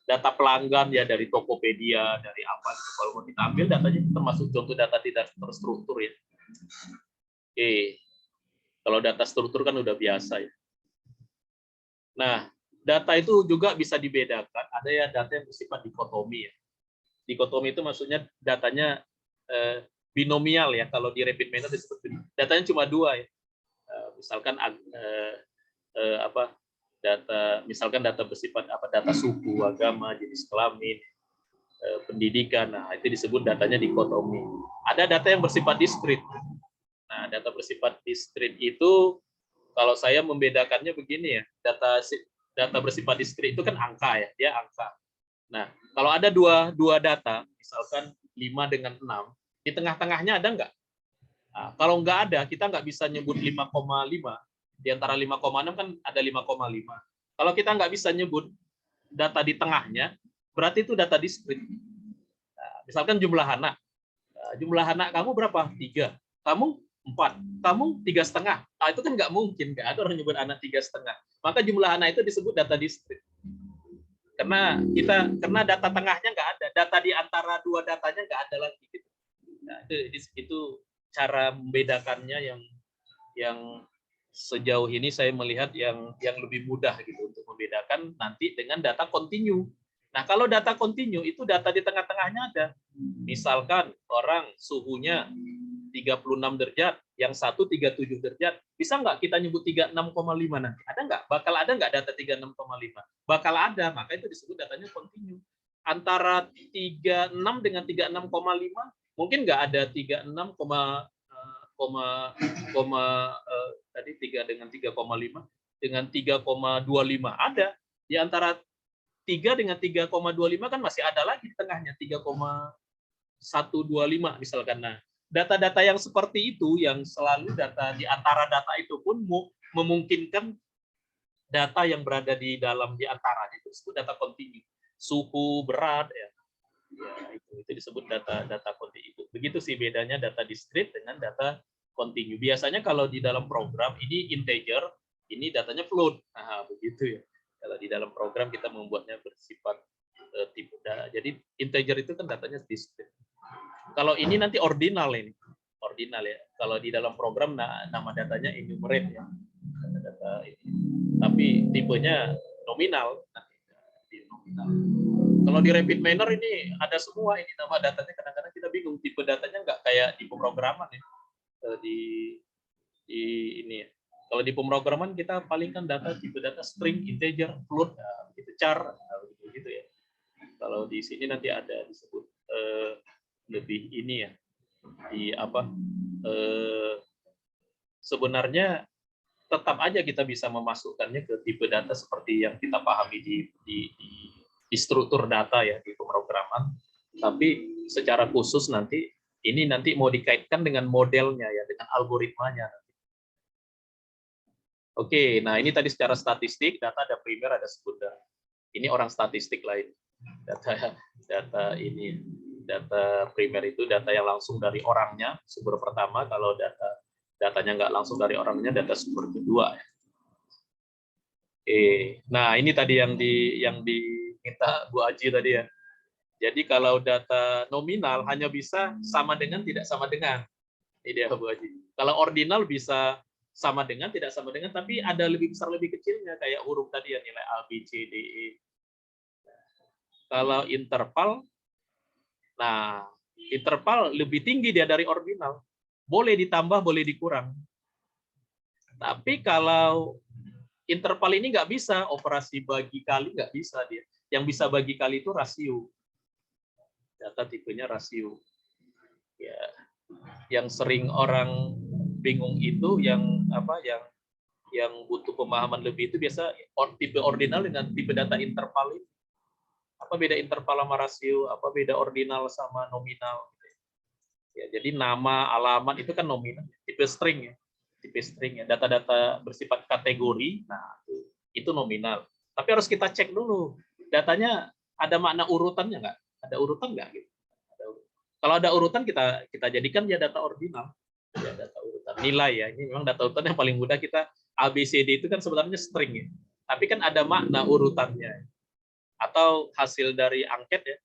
Data pelanggan ya dari Tokopedia, dari apa. Kalau mau kita ambil datanya termasuk contoh data tidak terstruktur ya. Oke. Kalau data struktur kan udah biasa ya. Nah, data itu juga bisa dibedakan. Ada ya data yang bersifat dikotomi ya. Dikotomi itu maksudnya datanya binomial ya. Kalau di rapid manner disebut datanya cuma dua ya. Misalkan data bersifat data suku, agama, jenis kelamin, pendidikan. Nah, itu disebut datanya dikotomi. Ada data yang bersifat diskrit. Nah, data bersifat diskrit itu kalau saya membedakannya begini ya, data bersifat diskrit itu kan angka ya, dia angka. Nah, kalau ada dua data, misalkan 5 dengan 6, di tengah-tengahnya ada nggak? Nah, kalau nggak ada, kita nggak bisa nyebut 5,5. Di antara 5,6 kan ada 5,5. Kalau kita nggak bisa nyebut data di tengahnya, berarti itu data diskrit. Nah, misalkan jumlah anak. Nah, jumlah anak kamu berapa? 3. Kamu 4, kamu 3,5. Nah, itu kan nggak mungkin, nggak ada orang nyebut anak 3,5. Maka jumlah anak itu disebut data diskrit. Karena data tengahnya nggak ada, data di antara dua datanya nggak ada lagi. Gitu. Nah, itu cara membedakannya yang sejauh ini saya melihat yang lebih mudah gitu untuk membedakan nanti dengan data kontinu. Nah, kalau data kontinu itu data di tengah-tengahnya ada. Misalkan orang suhunya 36 derajat, yang satu 37 derajat. Bisa nggak kita nyebut 36,5 nanti? Ada nggak? Bakal ada nggak data 36,5? Bakal ada, maka itu disebut datanya kontinu. Antara 36 dengan 36,5, mungkin nggak ada 36, tadi 3 dengan 3,5 dengan 3,25 ada. Di antara 3 dengan 3,25 kan masih ada lagi di tengahnya 3,125 misalkan. Nah, data-data yang seperti itu yang selalu data di antara data itu pun memungkinkan data yang berada di dalam di antaranya itu disebut data kontinu. Suhu, berat ya. Ya, itu disebut data kontinu. Begitu sih bedanya data diskrit dengan data kontinu. Biasanya kalau di dalam program ini integer, ini datanya float. Nah, begitu ya. Kalau di dalam program kita membuatnya bersifat tipe. Jadi integer itu kan datanya diskrit. Kalau ini nanti ordinal ini. Ordinal ya. Kalau di dalam program nama datanya enumerate ya. Data ini. Tapi tipenya nominal. Kalau di rapid manner ini ada semua ini nama datanya, kadang-kadang kita bingung tipe datanya nggak kayak di pemrograman ya. Di ini ya. Kalau di pemrograman kita palingkan data tipe data string, integer, float, gitu, char, gitu ya. Kalau di sini nanti ada disebut lebih ini ya, di sebenarnya tetap aja kita bisa memasukkannya ke tipe data seperti yang kita pahami di di struktur data ya, di pemrograman. Tapi secara khusus nanti mau dikaitkan dengan modelnya ya, dengan algoritmanya. Oke, nah ini tadi secara statistik, data ada primer, ada sekunder. Ini orang statistik lain. Data primer itu data yang langsung dari orangnya, sumber pertama. Kalau datanya nggak langsung dari orangnya, data sumber kedua. Nah ini tadi yang diminta Bu Aji tadi ya. Jadi kalau data nominal hanya bisa sama dengan, tidak sama dengan. Ini dia Bu Aji. Kalau ordinal bisa sama dengan, tidak sama dengan, tapi ada lebih besar, lebih kecilnya, kayak huruf tadi ya, nilai A, B, C, D, E. Kalau interval, nah interval lebih tinggi dia dari ordinal. Boleh ditambah, boleh dikurang. Tapi kalau interval ini nggak bisa, operasi bagi kali nggak bisa dia. Yang bisa bagi kali itu rasio. Data tipenya rasio. Ya, yang sering orang bingung itu yang butuh pemahaman lebih itu biasa tipe ordinal dengan tipe data interval itu. Apa beda interval sama rasio? Apa beda ordinal sama nominal? Ya, jadi nama, alamat itu kan nominal. Tipe string ya. Tipe string ya. Data-data bersifat kategori, nah itu nominal. Tapi harus kita cek dulu. Datanya ada makna urutannya nggak? Ada urutan nggak? Gitu. Kalau ada urutan kita jadikan dia data ordinal. Ya, data urutan nilai ya. Ini memang data urutan yang paling mudah kita. ABCD itu kan sebenarnya string ya. Tapi kan ada makna urutannya. Atau hasil dari angket ya.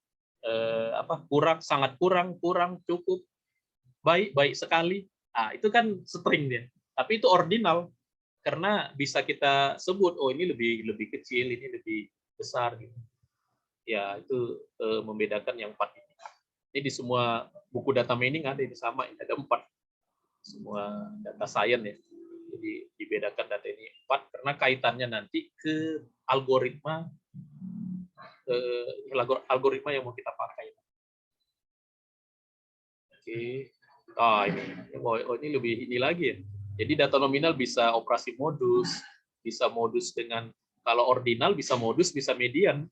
Kurang, sangat kurang, cukup, baik sekali. Nah, itu kan string dia. Tapi itu ordinal. Karena bisa kita sebut, oh ini lebih kecil, ini lebih besar gitu. Ya, itu membedakan yang 4 ini. Ini di semua buku data mining ada ini sama, ada 4. Semua data science ya. Jadi dibedakan data ini 4 karena kaitannya nanti ke algoritma yang mau kita pakai. Oke. Ini lebih ini lagi ya. Jadi data nominal bisa operasi modus, bisa modus dengan, kalau ordinal bisa modus, bisa median.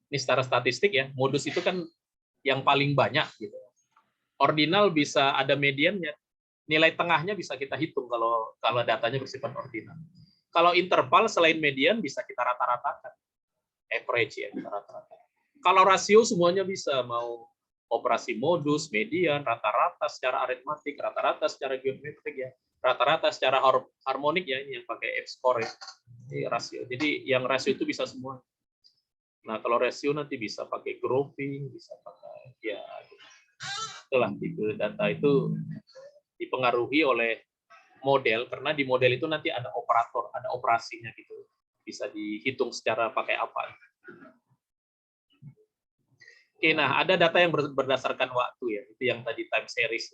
Ini secara statistik ya, modus itu kan yang paling banyak gitu. Ordinal bisa ada mediannya, nilai tengahnya bisa kita hitung kalau datanya bersifat ordinal. Kalau interval selain median bisa kita rata-ratakan, average ya, kita rata-ratakan. Kalau rasio semuanya bisa, mau operasi modus, median, rata-rata secara aritmatik, rata-rata secara geometrik ya, rata-rata secara harmonik ya, ini yang pakai F-score ya. Ini rasio. Jadi yang rasio itu bisa semua. Nah, kalau rasio nanti bisa pakai grouping, bisa pakai ya. Itulah tipe data itu dipengaruhi oleh model, karena di model itu nanti ada operator, ada operasinya gitu. Bisa dihitung secara pakai apa. Oke, nah ada data yang berdasarkan waktu ya, itu yang tadi time series.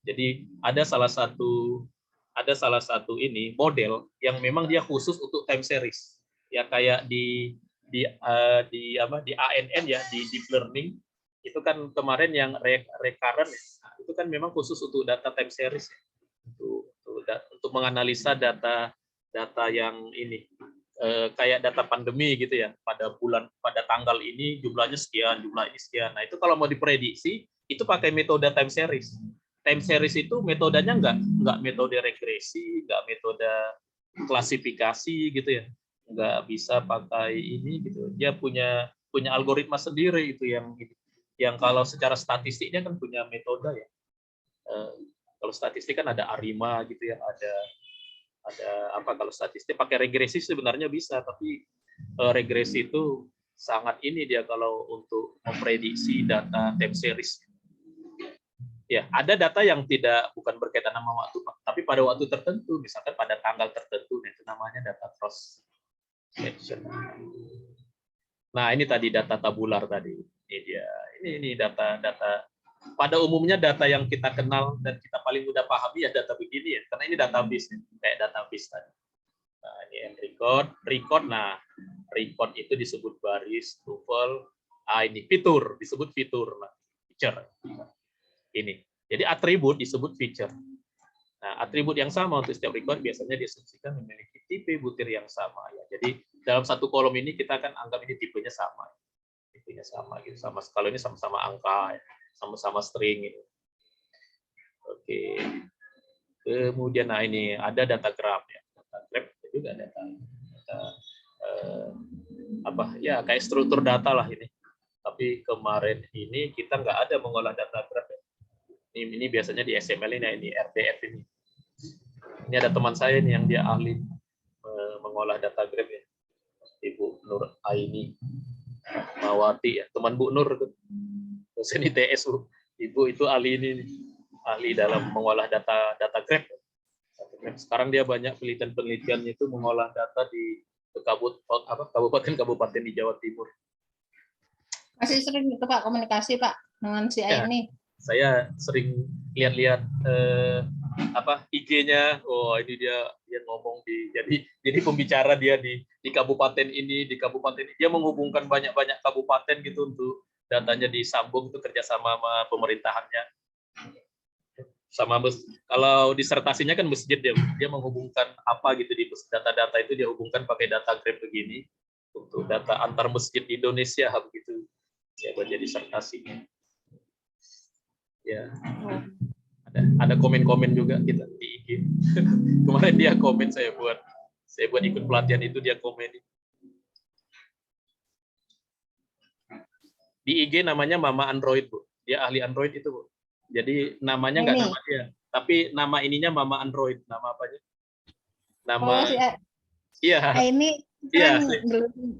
Jadi ada salah satu ini model yang memang dia khusus untuk time series. Ya kayak di ANN ya, di deep learning itu kan kemarin yang recurrent ya. Nah, itu kan memang khusus untuk data time series ya. Untuk menganalisa data yang ini kayak data pandemi gitu ya, pada tanggal ini jumlahnya sekian, jumlah ini sekian. Nah itu kalau mau diprediksi itu pakai metode time series. Time series itu metodenya nggak metode regresi, nggak metode klasifikasi gitu ya, nggak bisa pakai ini gitu. Dia punya algoritma sendiri itu yang kalau secara statistiknya kan punya metode ya. Kalau statistik kan ada ARIMA gitu ya, ada kalau statistik pakai regresi sebenarnya bisa, tapi regresi itu sangat ini dia kalau untuk memprediksi data time series. Ya, ada data yang bukan berkaitan sama waktu, tapi pada waktu tertentu, misalkan pada tanggal tertentu, itu namanya data cross section. Nah, ini tadi data tabular tadi. Ini dia. Ini data pada umumnya data yang kita kenal dan kita paling mudah pahami ya data begini ya, karena ini database kayak database tadi. Nah, ini record. Nah, record itu disebut baris, tuple. Ini fitur disebut fitur, feature. Ini. Jadi atribut disebut feature. Nah, atribut yang sama untuk setiap record biasanya diasumsikan memiliki tipe butir yang sama ya. Jadi dalam satu kolom ini kita akan anggap ini tipenya sama. Tipenya sama gitu. Sama kalau ini sama-sama angka, ya. Sama-sama string gitu. Oke. Kemudian nah ini ada data graph ya. Data graph juga data apa ya kayak struktur data lah ini. Tapi kemarin ini kita nggak ada mengolah data graph ya. Ini biasanya di XML ini RDF ini. Ini ada teman saya nih yang dia ahli mengolah data graph ya. Ibu Nur Aini Mawati ya, teman Bu Nur tuh. Dosen ITS Bu. Ibu itu ahli ini nih. Ahli dalam mengolah data graph. Sekarang dia banyak penelitian itu mengolah data di kabupaten-kabupaten di Jawa Timur. Masih sering itu Pak komunikasi Pak dengan si Ya, Aini. saya sering lihat-lihat IG-nya. Oh ini dia ngomong jadi pembicara dia di kabupaten ini, di kabupaten ini. Dia menghubungkan banyak kabupaten gitu untuk datanya disambung itu kerjasama sama pemerintahannya. Kalau disertasinya kan masjid dia menghubungkan apa gitu di data-data itu dia hubungkan pakai data graph begini untuk data antar masjid di Indonesia begitu ya buat jadi disertasinya ya. Ada komen-komen juga kita di IG. Kemarin dia komen saya buat ikut pelatihan itu dia komen di IG namanya Mama Android Bu, dia ahli Android itu Bu. Jadi namanya nggak nama dia, tapi nama ininya Mama Android. Nama apanya? Nama iya. Ini iya.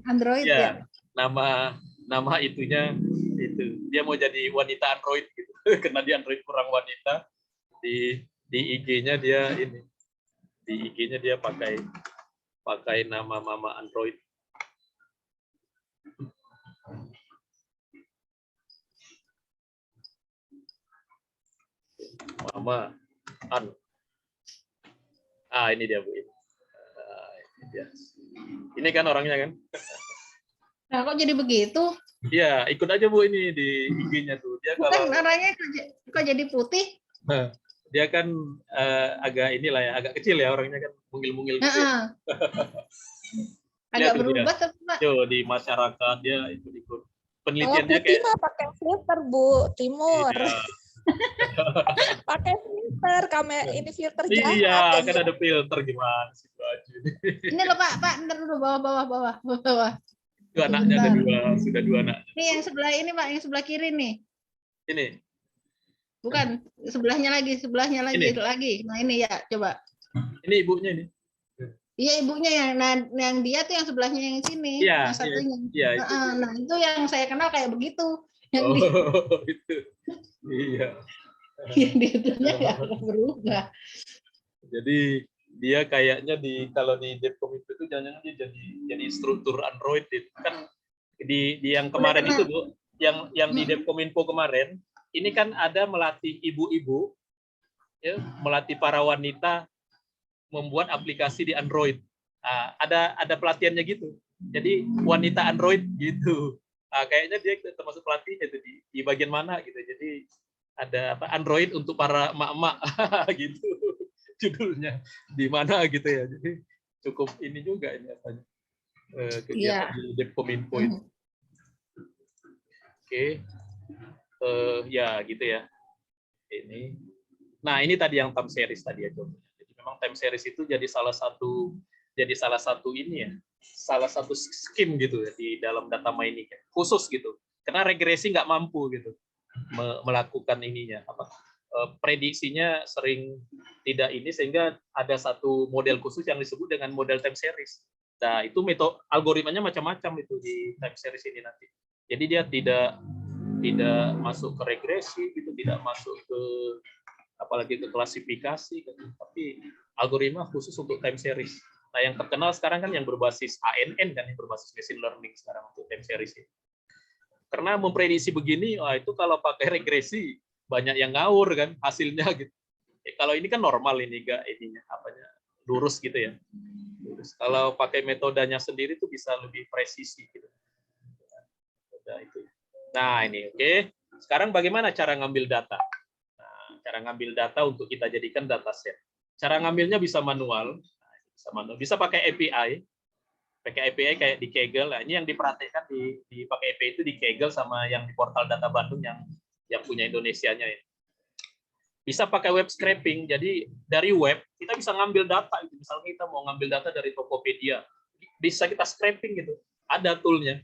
Android ya. Nama itunya itu. Dia mau jadi wanita Android gitu. Karena di Android kurang wanita. Di IG-nya dia ini. Di IG-nya dia pakai nama Mama Android. Mama An. Ini dia Bu. Ini dia. Ini kan orangnya kan. Nah, kok jadi begitu? Iya, ikut aja Bu ini di IG-nya tuh. Dia bukan orangnya kok jadi putih? Dia kan agak inilah ya, agak kecil ya orangnya kan mungil-mungil gitu. Agak berubah tapi Pak. Di masyarakat dia ikut penelitiannya kayak pakai filter Bu Timur. Iya. Pakai filter, kamera ini filter jahat. Iya, kan ada filter gimana sih baju. Ini loh Pak, ntar dulu bawah. Itu anaknya sudah dua anak. Ini yang sebelah ini Pak, yang sebelah kiri nih. Ini. Bukan, sebelahnya lagi ini. lagi. Nah ini ya, coba. Ini ibunya ini. Iya ibunya yang dia tuh yang sebelahnya yang sini, yang satunya. Iya, nah itu yang saya kenal kayak begitu. Yang itu. Iya. Yang itunya nggak berubah. Jadi dia kayaknya kalau di Depkominfo itu jangan dia jadi struktur Android itu kan di yang kemarin itu Bu, yang di Depkominfo kemarin ini kan ada melatih ibu-ibu ya, melatih para wanita membuat aplikasi di Android. Ada pelatihannya gitu. Jadi wanita Android gitu. Kayaknya dia termasuk pelatihnya itu di bagian mana gitu. Jadi ada Android untuk para emak-emak gitu judulnya di mana gitu ya. Jadi cukup ini juga ini apanya kegiatan di Depkominfo itu. Oke. Ya gitu ya. Ini. Nah, ini tadi yang time series tadi ya contohnya. Jadi memang time series itu jadi salah satu ini ya. Salah satu skim gitu ya di dalam data mining khusus gitu. Karena regresi nggak mampu gitu melakukan ininya prediksinya sering tidak ini sehingga ada satu model khusus yang disebut dengan model time series. Nah, itu metode algoritmanya macam-macam itu di time series ini nanti. Jadi dia tidak masuk ke regresi gitu, tidak masuk ke apalagi ke klasifikasi gitu. Tapi algoritma khusus untuk time series. Nah, yang terkenal sekarang kan yang berbasis ANN kan, yang berbasis machine learning sekarang untuk time series ini. Karena memprediksi begini, itu kalau pakai regresi banyak yang ngawur kan hasilnya gitu. Kalau ini kan normal ini enggak ininya lurus gitu ya. Lurus. Kalau pakai metodenya sendiri tuh bisa lebih presisi gitu. Nah, ini oke. Sekarang bagaimana cara ngambil data? Nah, cara ngambil data untuk kita jadikan data set. Cara ngambilnya bisa manual, bisa pakai API. Pakai API kayak di Kaggle. Nah, ini yang diperhatikan di pakai API itu di Kaggle sama yang di portal data Bandung yang punya Indonesianya ya. Bisa pakai web scraping. Jadi dari web kita bisa ngambil data. Misalnya kita mau ngambil data dari Tokopedia, bisa kita scraping gitu. Ada toolnya.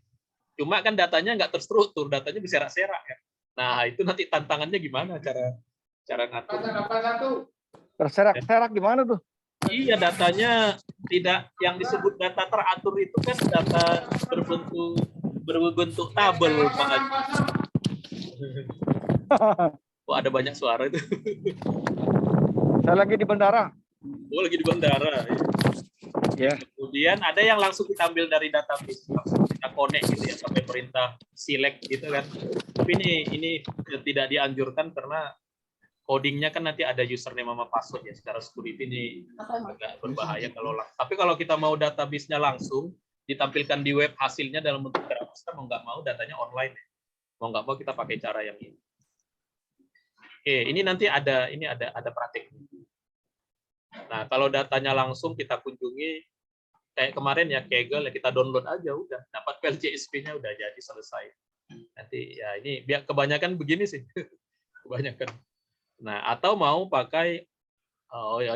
Cuma kan datanya nggak terstruktur, datanya berserak-serak ya. Nah itu nanti tantangannya gimana cara ngatur. Terserak-serak gimana tuh? Iya, datanya tidak yang disebut data teratur itu kan data berbentuk tabel, Pak Haji. Wah, ada banyak suara itu. Saya lagi di bandara. Oh, lagi di bandara. Ya. Kemudian ada yang langsung kita ambil dari database, langsung kita connect gitu ya, sampai perintah select gitu kan. Tapi ini tidak dianjurkan karena codingnya kan nanti ada username sama password ya. Secara security ini agak berbahaya tapi kalau kita mau database-nya langsung ditampilkan di web hasilnya dalam bentuk grafis, kita mau nggak mau datanya online ya. Mau nggak mau kita pakai cara yang ini. Oke, ini nanti ada prakteknya. Nah, kalau datanya langsung kita kunjungi kayak kemarin ya Kaggle, ya kita download aja udah dapat file CSV-nya udah jadi selesai. Nanti ya ini biar kebanyakan begini sih. Kebanyakan. Nah, atau mau pakai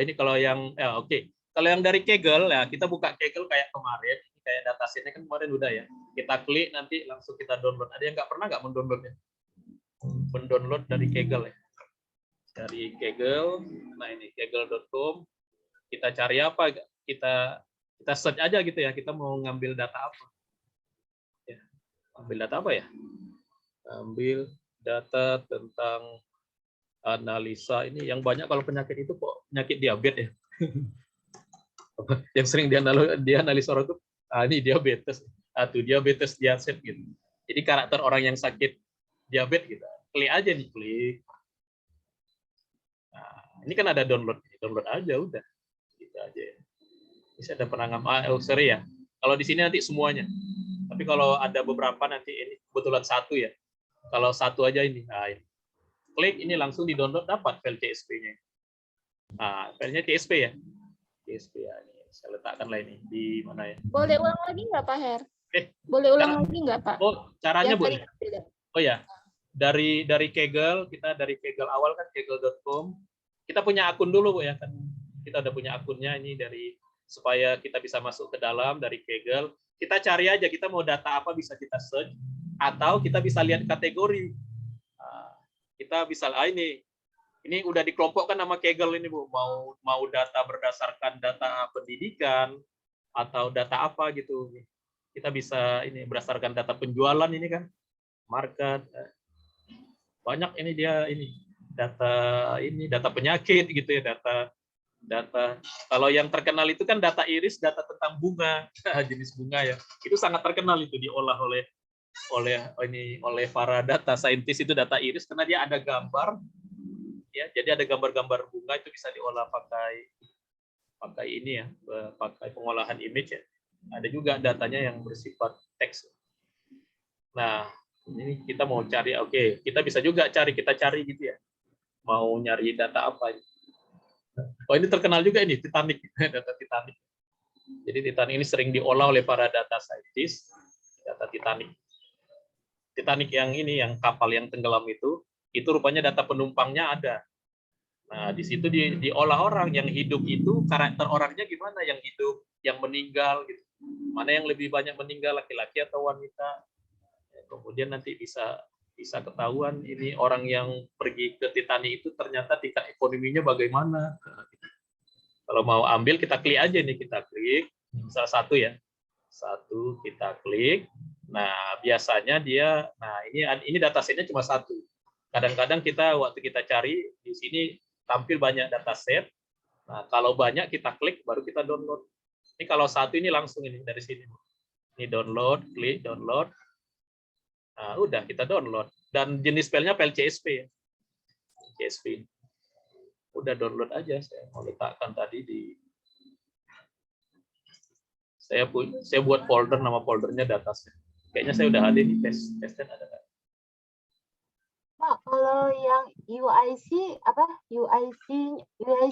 ini kalau yang oke. Kalau yang dari Kaggle ya kita buka Kaggle kayak kemarin, kayak datasetnya kan kemarin udah ya. Kita klik nanti langsung kita download. Ada yang pernah nggak mendownloadnya? Mendownload dari Kaggle ya. Dari Kaggle, nah ini kaggle.com. Kita cari apa? Kita search aja gitu ya. Kita mau ngambil data apa? Ya, ambil data apa ya? Ambil data tentang analisa ini yang banyak kalau penyakit itu kok penyakit diabetes ya. Yang sering dianalisa orang tuh ini diabetes atau diabetes diaset gitu. Jadi karakter orang yang sakit diabetes gitu. Klik aja nih, klik. Nah, ini kan ada download aja udah. Gitu aja. Bisa ada penanganan sorry ya. Kalau di sini nanti semuanya. Tapi kalau ada beberapa nanti ini kebetulan satu ya. Kalau satu aja ini. Nah, ini. Klik ini langsung di-download dapat file CSV-nya. Nah, filenya CSV ya. CSV ya. Ini saya letakkan lah ini di mana ya? Boleh ulang lagi nggak Pak Her? Boleh ulang lagi nggak Pak? Oh, caranya Yang boleh. tadi. Oh ya. Dari Kaggle, kita dari Kaggle awal kan kaggle.com. Kita punya akun dulu Bu ya kan. Kita udah punya akunnya ini dari supaya kita bisa masuk ke dalam dari Kaggle. Kita cari aja kita mau data apa bisa kita search atau kita bisa lihat kategori. Kita bisa ini udah dikelompokkan nama Kaggle ini Bu, mau data berdasarkan data pendidikan atau data apa gitu. Kita bisa ini berdasarkan data penjualan ini kan, market. Banyak ini dia ini data penyakit gitu ya, data kalau yang terkenal itu kan data iris, data tentang bunga, jenis bunga ya. Itu sangat terkenal itu diolah oleh para data scientist itu data iris karena dia ada gambar ya, jadi ada gambar-gambar bunga itu bisa diolah pakai ini ya, pakai pengolahan image ya. Ada juga datanya yang bersifat teks. Nah, ini kita mau cari, oke, kita bisa juga kita cari gitu ya. Mau nyari data apa? Oh, ini terkenal juga ini Titanic, data Titanic. Jadi Titanic ini sering diolah oleh para data scientist, data Titanic. Titanic yang ini, yang kapal yang tenggelam itu rupanya data penumpangnya ada. Nah, di situ diolah orang yang hidup itu karakter orangnya gimana, yang hidup, yang meninggal gitu. Mana yang lebih banyak meninggal, laki-laki atau wanita. Kemudian nanti bisa ketahuan ini orang yang pergi ke Titanic itu ternyata tingkat ekonominya bagaimana. Kalau mau ambil kita klik aja nih, kita klik salah satu ya. Satu kita klik. Nah, biasanya dia ini datasetnya cuma satu. Kadang-kadang waktu kita cari di sini tampil banyak dataset. Nah, kalau banyak kita klik baru kita download. Ini kalau satu ini langsung ini dari sini. Ini download, klik download. Nah, udah kita download dan jenis filenya file CSV ya. CSV. Udah download aja, saya mau letakkan tadi saya buat folder, nama foldernya dataset. Kayaknya saya udah ada nih tesnya ada. Pak, kalau yang UIC apa? UIC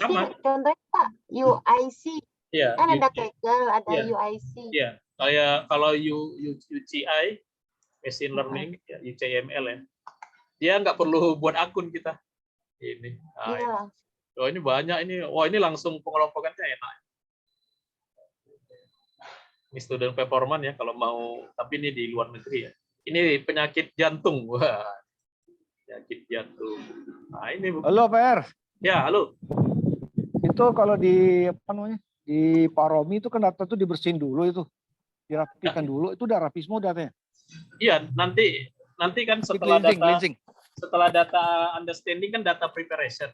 Sama. contohnya Pak, UIC. Iya. Kan ada Kaggle, ada Iya. UIC. Iya. Kayak kalau UCI, machine learning, ya, UCML ya. Dia nggak perlu buat akun kita. Ini. Nah, Iya. oh ini banyak ini. Wah ini langsung pengelompokannya enak. Ini student performance ya kalau mau, tapi ini di luar negeri ya. Ini penyakit jantung. Wah, penyakit jantung. Nah ini Bu. Halo PR. Ya halo. Itu kalau di apa namanya di Pak Romi itu kan data itu dibersihin dulu itu, dirapikan dulu. Itu udah rapi semua datanya. Iya nanti kan setelah setelah data understanding kan data preparation.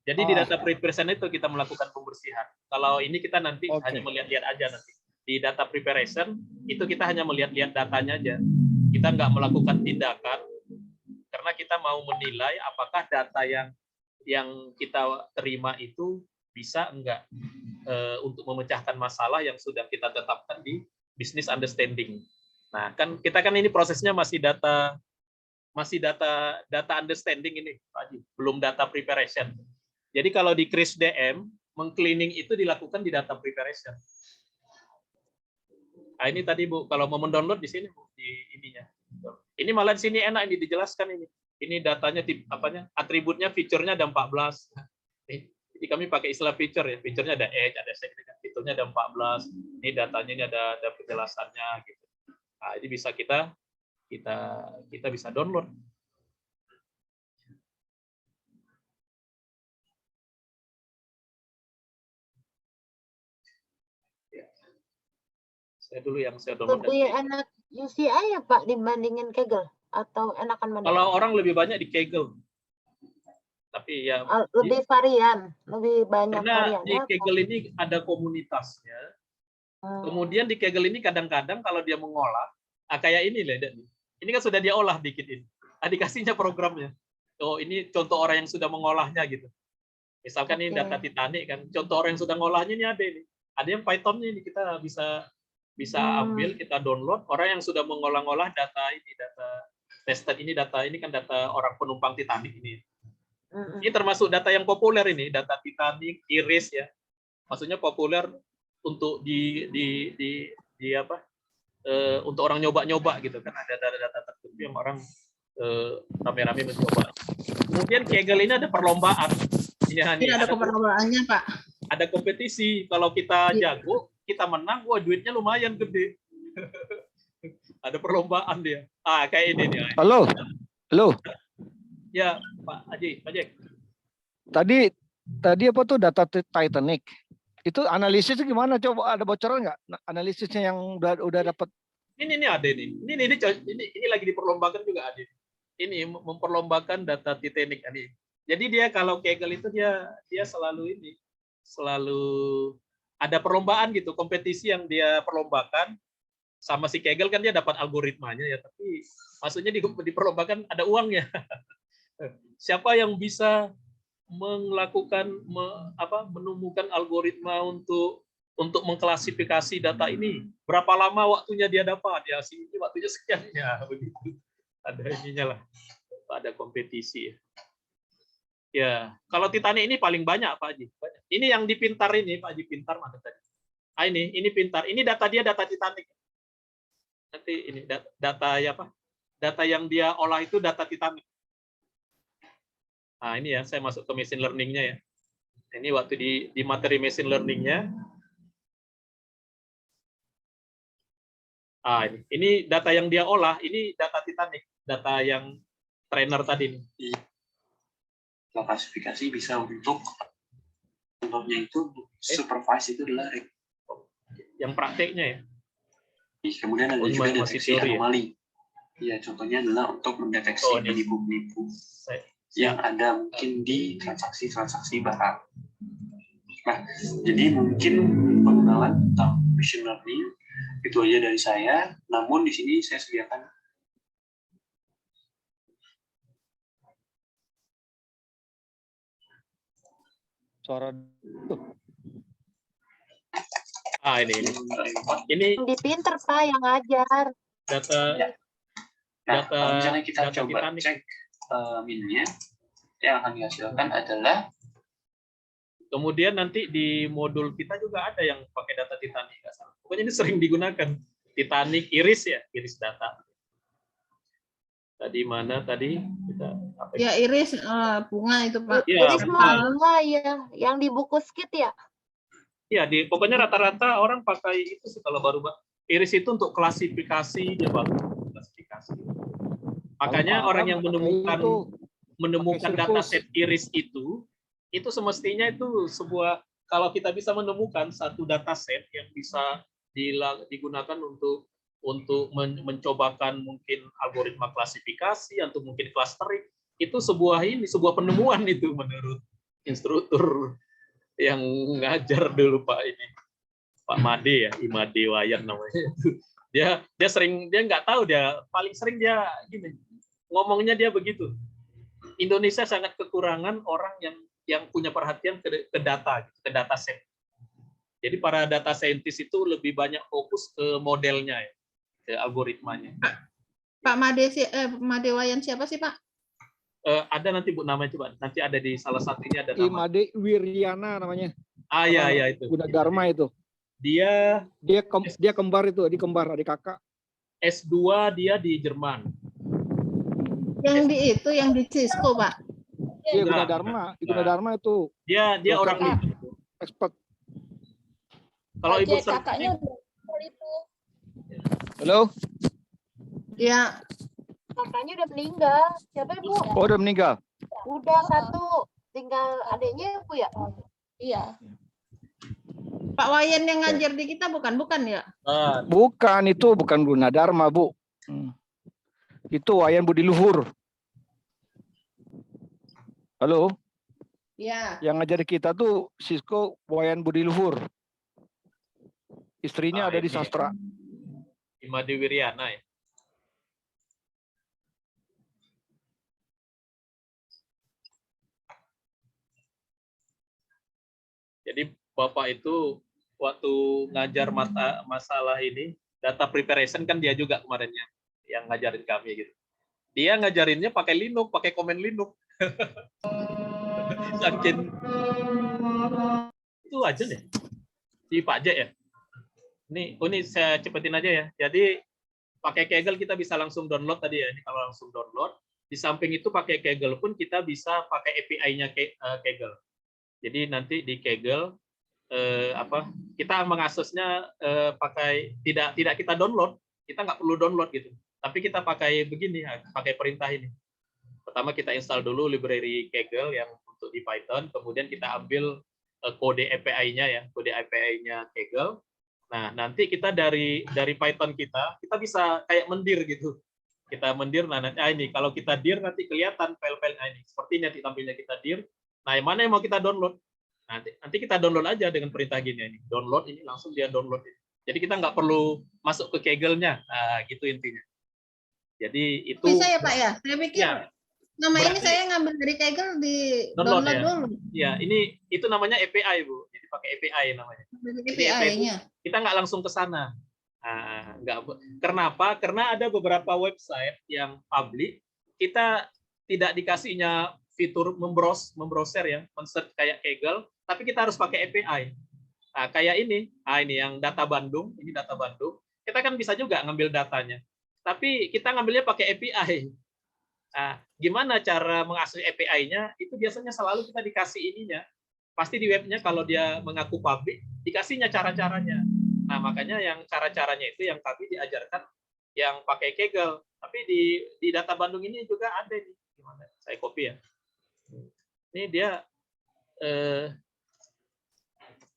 Jadi di data preparation itu kita melakukan pembersihan. Kalau ini kita nanti hanya melihat-lihat aja nanti. Di data preparation itu kita hanya melihat-lihat datanya aja. Kita nggak melakukan tindakan karena kita mau menilai apakah data yang kita terima itu bisa enggak untuk memecahkan masalah yang sudah kita tetapkan di business understanding. Nah, kan kita kan ini prosesnya masih data understanding ini, Pak Haji, belum data preparation. Jadi kalau di Kris DM, mengcleaning itu dilakukan di data preparation. Nah, ini tadi Bu, kalau mau mendownload di sini Bu, di ininya. Ini malah di sini enak ini dijelaskan ini. Ini datanya apanya? Atributnya, fiturnya ada 14. Jadi kami pakai istilah feature ya. Fiturnya ada edge, ada segment, fiturnya ada 14. Ini datanya ini ada penjelasannya gitu. Nah, ini bisa kita bisa download. Saya dulu yang saya download. Lebih enak UCI ya Pak dibandingin Kaggle atau enakan mana? Kalau orang lebih banyak di Kaggle. Tapi ya lebih varian, lebih banyak karena variannya. di Kaggle ini ada komunitasnya. Kemudian di Kaggle ini kadang-kadang kalau dia mengolah, kayak ini lah. Ini kan sudah dia olah dikit ini. Dikasihnya programnya. Oh, ini contoh orang yang sudah mengolahnya gitu. Misalkan ini data Titanic kan, contoh orang yang sudah ngolahnya ini ada ini. Ada yang Python-nya ini kita bisa ambil, kita download. Orang yang sudah mengolah-ngolah data ini, data tested ini, data ini kan data orang penumpang Titanic ini. Ini termasuk data yang populer ini, data Titanic, Iris ya. Maksudnya populer untuk di apa? Untuk orang nyoba-nyoba gitu kan, ada data tertentu yang orang rame-rame mencoba. Kemudian Kaggle ini ada perlombaan. Ya, ini ada perlombaannya Pak. Ada kompetisi. Kalau kita jago, kita menang, wah duitnya lumayan gede. Ada perlombaan dia. Kayak ini nih. Halo. Ya, Pak Haji, Pak Jack. Tadi apa tuh data Titanic? Itu analisisnya gimana? Coba ada bocoran nggak? Analisisnya yang udah dapat? Ini ada nih. Ini lagi diperlombakan juga ada. Ini memperlombakan data Titanic ini. Jadi dia kalau Kaggle itu dia selalu ada perlombaan gitu, kompetisi yang dia perlombakan. Sama si Kaggle kan dia dapat algoritmanya ya, tapi maksudnya diperlombakan ada uangnya. Siapa yang bisa menemukan algoritma untuk mengklasifikasi data ini, berapa lama waktunya dia dapat, ya ini waktunya sekian ya, begitu. Ada ininya lah, ada kompetisi. Ya, kalau Titanic ini paling banyak Pak Haji. Ini yang di Pintar ini, Pak Haji, Pintar mana tadi? Ini Pintar. Ini data dia, data Titanic. Nanti ini data ya Pak. Data yang dia olah itu data Titanic. Nah, ini ya, saya masuk ke machine learning-nya ya. Ini waktu di materi machine learning-nya. Ini data yang dia olah, ini data Titanic, data yang trainer tadi nih. Klasifikasi bisa untuk contohnya itu supervise itu adalah yang prakteknya ya. Kemudian ada juga deteksi anomali. Ya, contohnya adalah untuk mendeteksi penipu-penipu yang ada mungkin di transaksi-transaksi barang. Nah, jadi mungkin pengenalan tentang machine learning itu aja dari saya. Namun di sini saya sediakan suara. Ini di Pinter Pak yang ngajar. Kalau misalnya kita coba cek minnya, yang akan dihasilkan adalah kemudian nanti di modul kita juga ada yang pakai data Titanic. Pokoknya ini sering digunakan. Titanic, iris ya, iris data. Tadi mana tadi? Kita, apa Ya iris bunga itu Pak. Ya, Iris bunga ya, yang di buku skit ya. iya, pokoknya rata-rata orang pakai itu sih kalau baru iris itu untuk klasifikasi dia bagus klasifikasi. Makanya Kalau orang yang menemukan pakai dataset iris itu semestinya itu sebuah, kalau kita bisa menemukan satu dataset yang bisa digunakan untuk mencobakan mungkin algoritma klasifikasi atau mungkin clustering, itu sebuah penemuan itu menurut instruktur yang ngajar dulu Pak Made ya, Imade Wayan namanya. Dia nggak tahu, dia paling sering dia gini ngomongnya, dia begitu. Indonesia sangat kekurangan orang yang punya perhatian ke dataset. Jadi para data scientist itu lebih banyak fokus ke modelnya ya, ke algoritmanya. Pak Made Wayan siapa sih Pak? Ada nanti Bu namanya, coba nanti ada di salah satunya ada nama. Imade Wiryana namanya. Iya itu. Gunadarma itu. Dia kembar itu, adik kembar, adik kakak. S2 dia di Jerman. Yang di Cisco Pak. Iya, Gunadarma itu. Dia orang expert. Kalau Ibu kakaknya udah itu. Halo? Ya. Kakaknya udah meninggal. Siapa Ibu? Oh, udah meninggal. Udah satu, tinggal adiknya Bu ya? Iya. Pak Wayan yang ngajar di kita bukan ya? Bukan, itu bukan Gunadarma, Bu. Itu Wayan Budi Luhur. Halo? Ya. Yang ngajar kita tuh Sisko Wayan Budi Luhur. Istrinya ada di sastra. Imade Wiryana ya. Jadi Bapak itu waktu ngajar masalah ini, data preparation kan dia juga kemarinnya yang ngajarin kami gitu. Dia ngajarinnya pakai Linux, pakai komen Linux. Saking itu aja deh. Di Pak J ya. Ini saya cepetin aja ya. Jadi pakai Kaggle kita bisa langsung download tadi ya. Ini kalau langsung download. Di samping itu pakai Kaggle pun kita bisa pakai API-nya Kaggle. Jadi nanti di Kaggle kita mengaksesnya pakai tidak kita download, kita nggak perlu download gitu. Tapi kita pakai begini, pakai perintah ini. Pertama kita install dulu library Kaggle yang untuk di Python, kemudian kita ambil kode API-nya ya, kode API-nya Kaggle. Nah, nanti kita dari Python kita bisa kayak mendir gitu. Kita mendir, nah nanti ini kalau kita dir nanti kelihatan file-file ini. Seperti ini nanti tampilnya kita dir. Nah, yang mana yang mau kita download? Nanti kita download aja dengan perintah gini ini. Download ini langsung dia download ini. Jadi kita nggak perlu masuk ke Kaggle-nya. Nah, gitu intinya. Jadi itu bisa ya Pak ya? Saya pikir ya, nama ini saya ngambil dari Kaggle di download ya. dulu. Ya, itu namanya API, Bu. Jadi pakai API namanya. API-nya. Kita nggak langsung ke sana. Kenapa? Karena ada beberapa website yang public, kita tidak dikasihnya fitur membrowser ya, men-search kayak Kaggle, tapi kita harus pakai API. Nah, kayak ini yang data Bandung, ini data Bandung. Kita kan bisa juga ngambil datanya, tapi kita ngambilnya pakai API. Nah, gimana cara mengakses API-nya? Itu biasanya selalu kita dikasih ininya. Pasti di webnya kalau dia mengaku public, dikasihnya cara-caranya. Nah, makanya yang cara-caranya itu yang kami diajarkan yang pakai Kaggle. Tapi di data Bandung ini juga ada nih. Gimana? Saya copy ya. Ini dia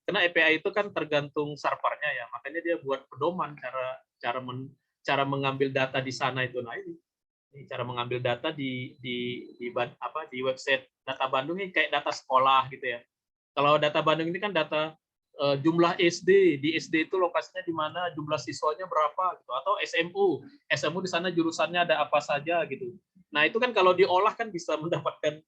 karena API itu kan tergantung servernya ya, makanya dia buat pedoman cara mengambil data di sana itu. Nah, ini cara mengambil data di website data Bandung ini kayak data sekolah gitu ya. Kalau data Bandung ini kan data jumlah SD, di SD itu lokasinya di mana, jumlah siswanya berapa gitu, atau SMU di sana jurusannya ada apa saja gitu. Nah, itu kan kalau diolah kan bisa mendapatkan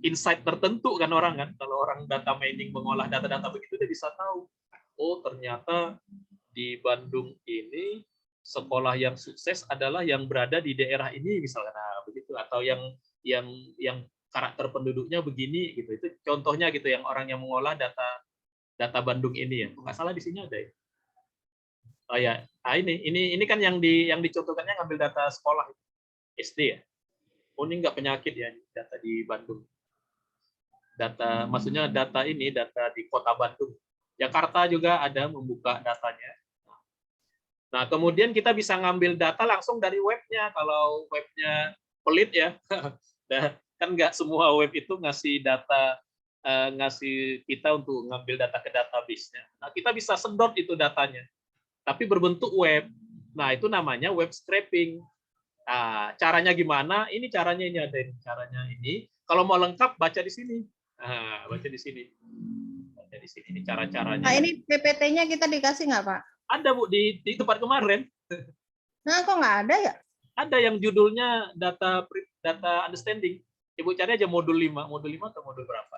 insight tertentu kan orang kan. Kalau orang data mining mengolah data-data begitu dia bisa tahu, oh ternyata di Bandung ini sekolah yang sukses adalah yang berada di daerah ini misalnya, nah begitu, atau yang yang karakter penduduknya begini gitu. Itu contohnya gitu yang orang yang mengolah data Bandung ini ya. Nggak salah di sini ada ya. Oh ya, ini kan yang dicontohkannya ngambil data sekolah SD ya. Oh ini nggak penyakit ya, data di Bandung. Maksudnya data di kota Bandung. Jakarta juga ada membuka datanya. Nah, kemudian kita bisa ngambil data langsung dari webnya. Kalau webnya pelit ya, kan nggak semua web itu ngasih data, ngasih kita untuk ngambil data ke database-nya. Nah, kita bisa sedot itu datanya, tapi berbentuk web. Nah, itu namanya web scraping. Nah, caranya gimana? Ini caranya ini ada caranya ini. Kalau mau lengkap baca di sini. Nah, baca di sini. Baca di sini ini cara-caranya. Nah, ini PPT-nya kita dikasih nggak, Pak? Ada Bu di tempat kemarin. Nah, kok nggak ada ya? Ada yang judulnya data understanding. Ibu cari aja modul 5. Modul 5 atau modul berapa?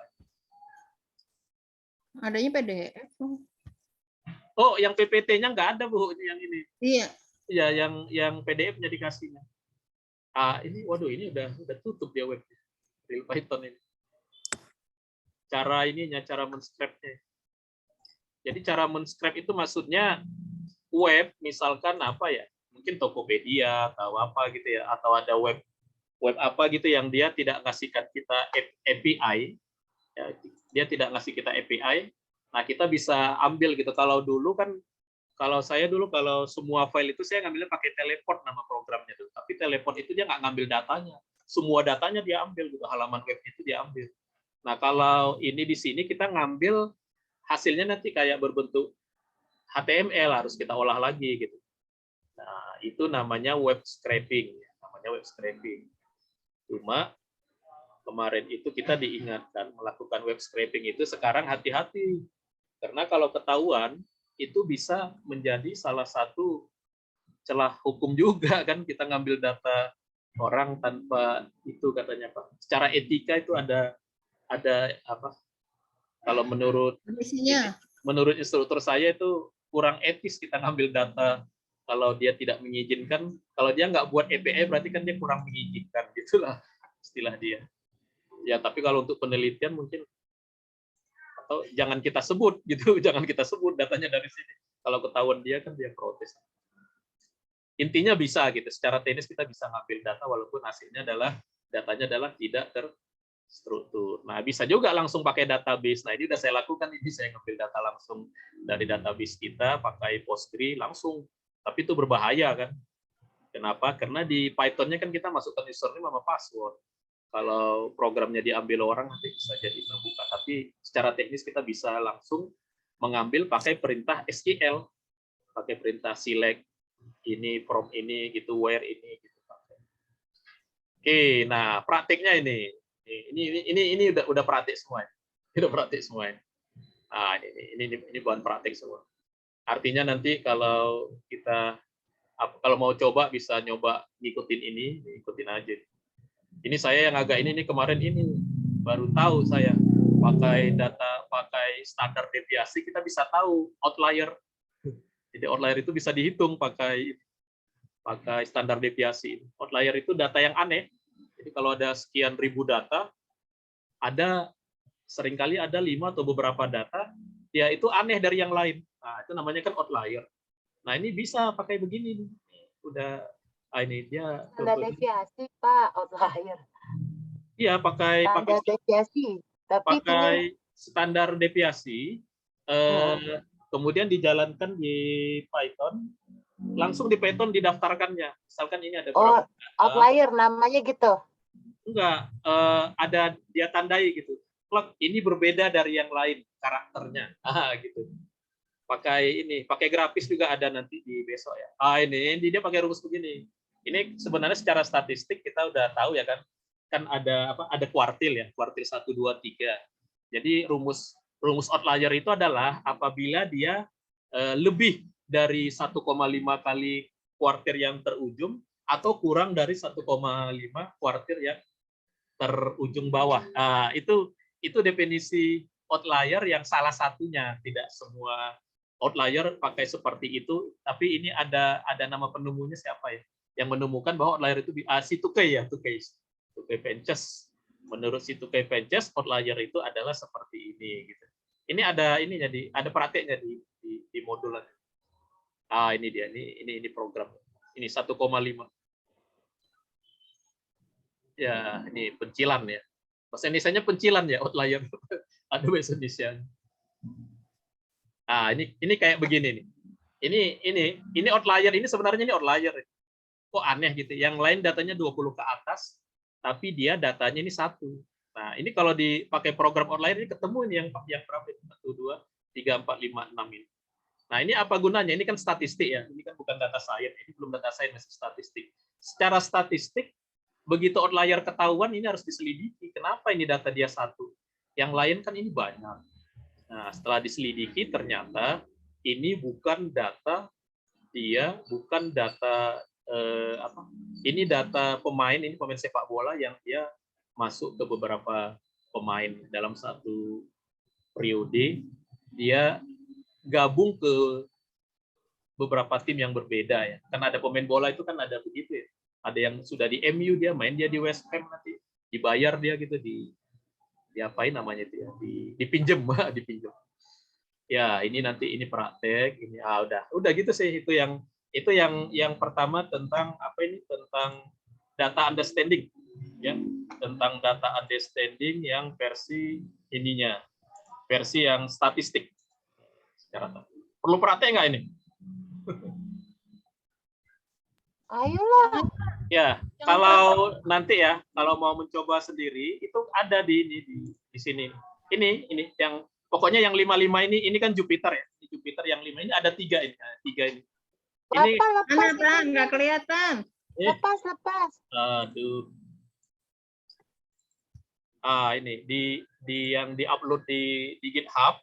Adanya PDF. Oh, yang PPT-nya nggak ada Bu, yang ini. Iya. Iya, yang PDF-nya dikasihnya. Ini waduh ini udah tutup dia webnya. Real Python ini. Cara men-scrape-nya. Jadi cara men-scrape itu maksudnya web, misalkan apa ya? Mungkin Tokopedia atau apa gitu ya, atau ada web apa gitu yang dia tidak ngasihkan kita API. Ya, dia tidak ngasih kita API. Nah, kita bisa ambil gitu. Kalau saya dulu kalau semua file itu saya ngambilnya pakai teleport nama programnya tuh. Tapi teleport itu dia nggak ngambil datanya. Semua datanya dia ambil gitu, halaman web itu dia ambil. Nah, kalau ini di sini kita ngambil hasilnya nanti kayak berbentuk HTML, harus kita olah lagi gitu. Nah, itu namanya web scraping. Namanya web scraping. Cuma kemarin itu kita diingatkan melakukan web scraping itu sekarang hati-hati. Karena kalau ketahuan itu bisa menjadi salah satu celah hukum juga kan, kita ngambil data orang tanpa itu katanya Pak. Secara etika itu ada apa? Kalau menurut instruktur saya itu kurang etis kita ngambil data kalau dia tidak mengizinkan. Kalau dia nggak buat API berarti kan dia kurang mengizinkan, gitulah istilah dia. Ya tapi kalau untuk penelitian mungkin atau jangan kita sebut gitu, jangan kita sebut datanya dari sini. Kalau ketahuan dia kan dia protes. Intinya bisa gitu, secara teknis kita bisa ngambil data walaupun hasilnya datanya adalah tidak terstruktur. Nah, bisa juga langsung pakai database. Nah, ini udah saya lakukan, ini saya ngambil data langsung dari database kita pakai Postgre langsung. Tapi itu berbahaya kan. Kenapa? Karena di Python-nya kan kita masukkan username sama password. Kalau programnya diambil orang nanti bisa jadi terbuka. Tapi secara teknis kita bisa langsung mengambil pakai perintah SQL, pakai perintah select ini from ini gitu, where ini gitu. Oke, nah praktiknya ini udah praktik semua. Udah praktik semua. Nah, ini bahan praktik semua. Artinya nanti kalau mau coba bisa nyoba ngikutin aja. Ini saya yang agak ini kemarin ini baru tahu saya pakai standar deviasi kita bisa tahu outlier. Jadi outlier itu bisa dihitung pakai standar deviasi. Outlier itu data yang aneh. Jadi kalau ada sekian ribu data, seringkali ada 5 atau beberapa data, ya itu aneh dari yang lain. Nah, itu namanya kan outlier. Nah, ini bisa pakai begini. Ini dia. Standar deviasi, Pak, outlier. Iya, pakai deviasi. Tapi pakai standar deviasi, kemudian dijalankan di Python, langsung di Python didaftarkannya. Misalkan ini ada outlier namanya gitu. Enggak, ada dia tandai gitu. Ini berbeda dari yang lain karakternya. Gitu. Pakai grafis juga ada nanti di besok ya. Ini dia pakai rumus begini. Ini sebenarnya secara statistik kita udah tahu ya kan. Kan ada kuartil ya, kuartil 1 2 3. Jadi rumus outlier itu adalah apabila dia lebih dari 1,5 kali kuartil yang terujung atau kurang dari 1,5 kuartil yang terujung bawah. Nah, itu definisi outlier yang salah satunya. Tidak semua outlier pakai seperti itu, tapi ini ada nama penemunya siapa ya? Yang menemukan bahwa outlier itu si Tukey ya, Tukey. Tukai Pences. Menurut si Tukai Pences, outlier itu adalah seperti ini. Gitu. Ini ada ininya ada prakteknya di modul. Ah, ini dia. Ini program. Ini 1,5. Ya, ini pencilan ya. Bahasa Indonesianya pencilan ya, outlier. Ada bahasa Indonesia. Ah, ini kayak begini nih. Ini outlier, ini sebenarnya ini outlier. Kok aneh gitu. Yang lain datanya 20 ke atas, tapi dia datanya ini 1. Nah, ini kalau dipakai program outlier ini ketemu ini yang berapa? 1 2 3 4 5 6 ini. Nah, ini apa gunanya? Ini kan statistik ya. Ini kan bukan data science, ini belum data science, masih statistik. Secara statistik, begitu outlier ketahuan, ini harus diselidiki. Kenapa ini data dia 1? Yang lain kan ini banyak. Nah, setelah diselidiki, ternyata ini bukan data ini data pemain, ini pemain sepak bola yang dia masuk ke beberapa pemain dalam satu periode, dia gabung ke beberapa tim yang berbeda ya. Kan ada pemain bola itu kan ada begitu ya. Ada yang sudah di MU, dia main dia di West Ham, nanti dibayar dia gitu, diapain namanya itu ya, dipinjem dipinjem. Ya, ini nanti ini praktek, ini udah gitu sih. Itu yang pertama tentang tentang data understanding ya, tentang data understanding yang versi ininya, versi yang statistik. Perlu praktek nggak ini? Ayolah. Ya, kalau nanti ya, kalau mau mencoba sendiri itu ada di sini. Ini yang pokoknya yang 55 ini kan Jupiter ya. Ini Jupiter yang 5 ini ada 3 ini. Ada 3 ini. Ini Mana nggak kelihatan. Lepas. Aduh. Ini di yang diupload di GitHub.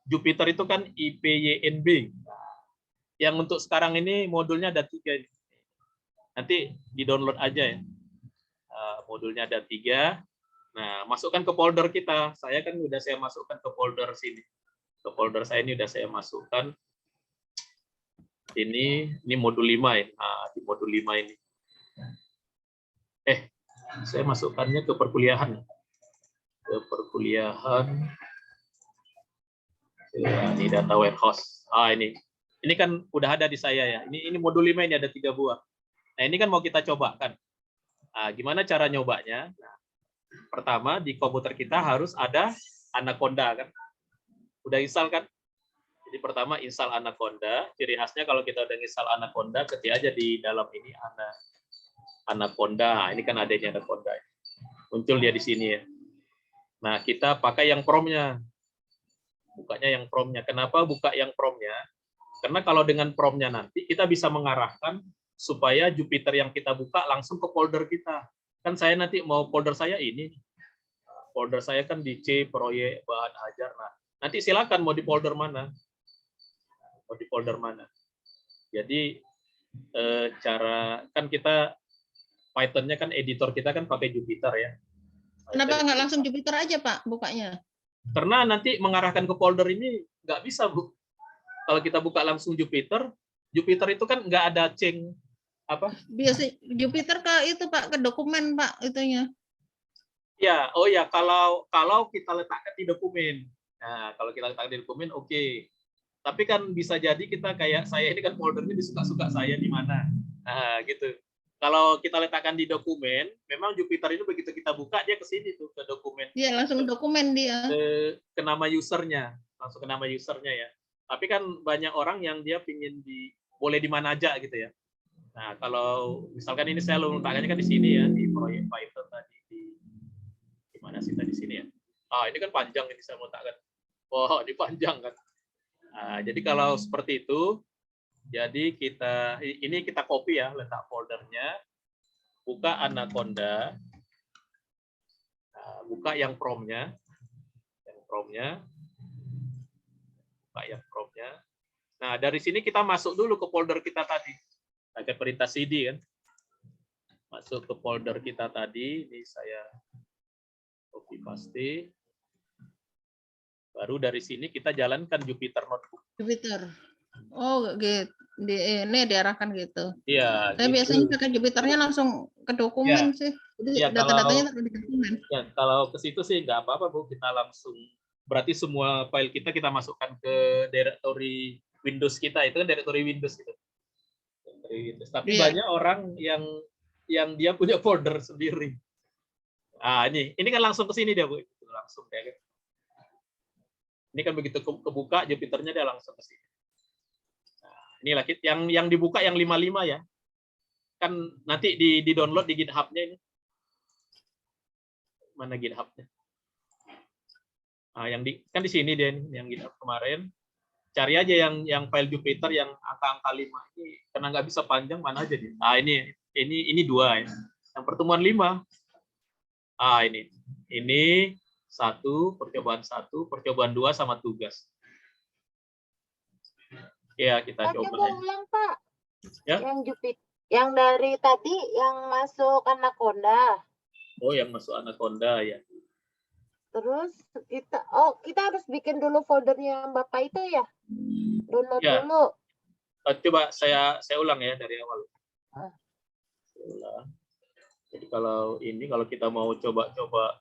Jupiter itu kan IPYNB. Yang untuk sekarang ini modulnya ada 3 ini. Nanti di-download aja ya. Modulnya ada 3. Nah, masukkan ke folder kita. Saya masukkan ke folder sini. Ke folder saya ini udah saya masukkan. Ini modul 5 ya. Nah, di modul 5 ini. Saya masukkannya ke perkuliahan. Ke perkuliahan. Ya, ini data warehouse. Ini kan udah ada di saya ya. Ini modul 5 ini ada 3 buah. Nah, ini kan mau kita cobakan. Gimana cara nyobanya? Nah, pertama di komputer kita harus ada Anaconda kan. Udah install kan? Jadi pertama install Anaconda. Ciri khasnya kalau kita udah install Anaconda, ketik aja di dalam ini Anaconda. Ini kan adanya Anaconda. Muncul dia di sini ya. Nah, kita pakai yang promnya. Bukanya yang promnya. Kenapa buka yang promnya? Karena kalau dengan promnya nanti kita bisa mengarahkan supaya Jupiter yang kita buka langsung ke folder kita. Kan saya nanti mau folder saya ini. Folder saya kan di C, proyek, bahan ajar. Nah, nanti silakan mau di folder mana. Mau di folder mana. Jadi, kan kita, Python-nya kan editor kita kan pakai Jupiter ya. Kenapa nggak langsung Jupiter aja, Pak, bukanya? Karena nanti mengarahkan ke folder ini nggak bisa, Bu. Kalau kita buka langsung Jupiter itu kan nggak ada change biasa Jupiter ke itu Pak, ke dokumen Pak itunya. Ya, kalau kita letakkan di dokumen. Nah, kalau kita letakkan di dokumen oke. Tapi kan bisa jadi kita kayak saya ini kan foldernya disuka-suka saya di mana. Nah, gitu. Kalau kita letakkan di dokumen, memang Jupiter ini begitu kita buka dia ke sini tuh ke dokumen. Iya, langsung dokumen dia. Ke nama usernya, langsung ke nama usernya ya. Tapi kan banyak orang yang dia pingin boleh di mana aja gitu ya. Nah, kalau misalkan ini saya letakkannya kan di sini ya, di proyek Python tadi di mana sih tadi sini ya. Ini kan panjang ini saya mau letakkan. Wah, ini panjang kan. Nah, jadi kalau seperti itu, jadi kita copy ya, letak foldernya, buka Anaconda, buka yang promnya, buka yang promnya. Nah, dari sini kita masuk dulu ke folder kita tadi. Pakai perintah cd kan. Masuk ke folder kita tadi, ini saya copy paste. Baru dari sini kita jalankan Jupyter Notebook. Jupyter. Oh, gitu. ini diarahkan gitu. Iya. Saya gitu. biasanya pakai Jupiternya langsung ke dokumen sih. Jadi Ya, data-datanya taruh di dokumen. Ya, kalau ke situ sih nggak apa-apa, Bu. Kita langsung, berarti semua file kita masukkan ke directory Windows kita. Itu kan directory Windows gitu. Directory Windows. Tapi Iya. banyak orang yang dia punya folder sendiri. Ah, ini kan langsung ke sini dia, Bu. Langsung ya kan. Ini kan begitu kebuka Jupiternya dia langsung ke sini. Nah, inilah yang dibuka yang 55 ya. Kan nanti di download di GitHub-nya ini. Mana GitHub-nya? Nah, kan di sini dia yang GitHub kemarin. Cari aja yang file Jupiter yang angka-angka 5 ini, karena nggak bisa panjang, mana aja dia. Ah, ini 2 ya. Yang pertemuan 5. Ah, ini 1, percobaan 2 sama tugas. Ya, kita Pak, coba. coba ulang, Pak. Ya. Yang Jupiter, yang dari tadi yang masuk Anaconda. Oh, yang masuk Anaconda ya. Terus kita harus bikin dulu foldernya Bapak itu ya. Download Ya. dulu. Coba saya ulang ya dari awal. Saya ulang. Jadi kalau kita mau coba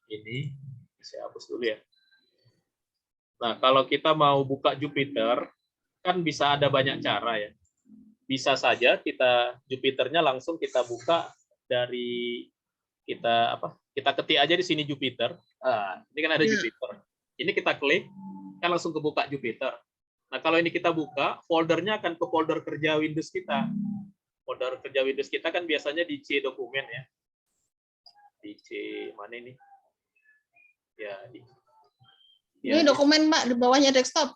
ini, saya hapus dulu ya. Nah, kalau kita mau buka Jupiter, kan bisa ada banyak cara ya. Bisa saja Jupiternya langsung kita buka dari kita ketik aja di sini Jupiter. Ini kan ada Jupiter. Ini kita klik, kan langsung kebuka Jupiter. Nah, kalau ini kita buka, foldernya akan ke folder kerja Windows kita. Folder kerja Windows kita kan biasanya di C dokumen ya. Di C mana ini? Ya, Ini dokumen, Pak, di bawahnya desktop.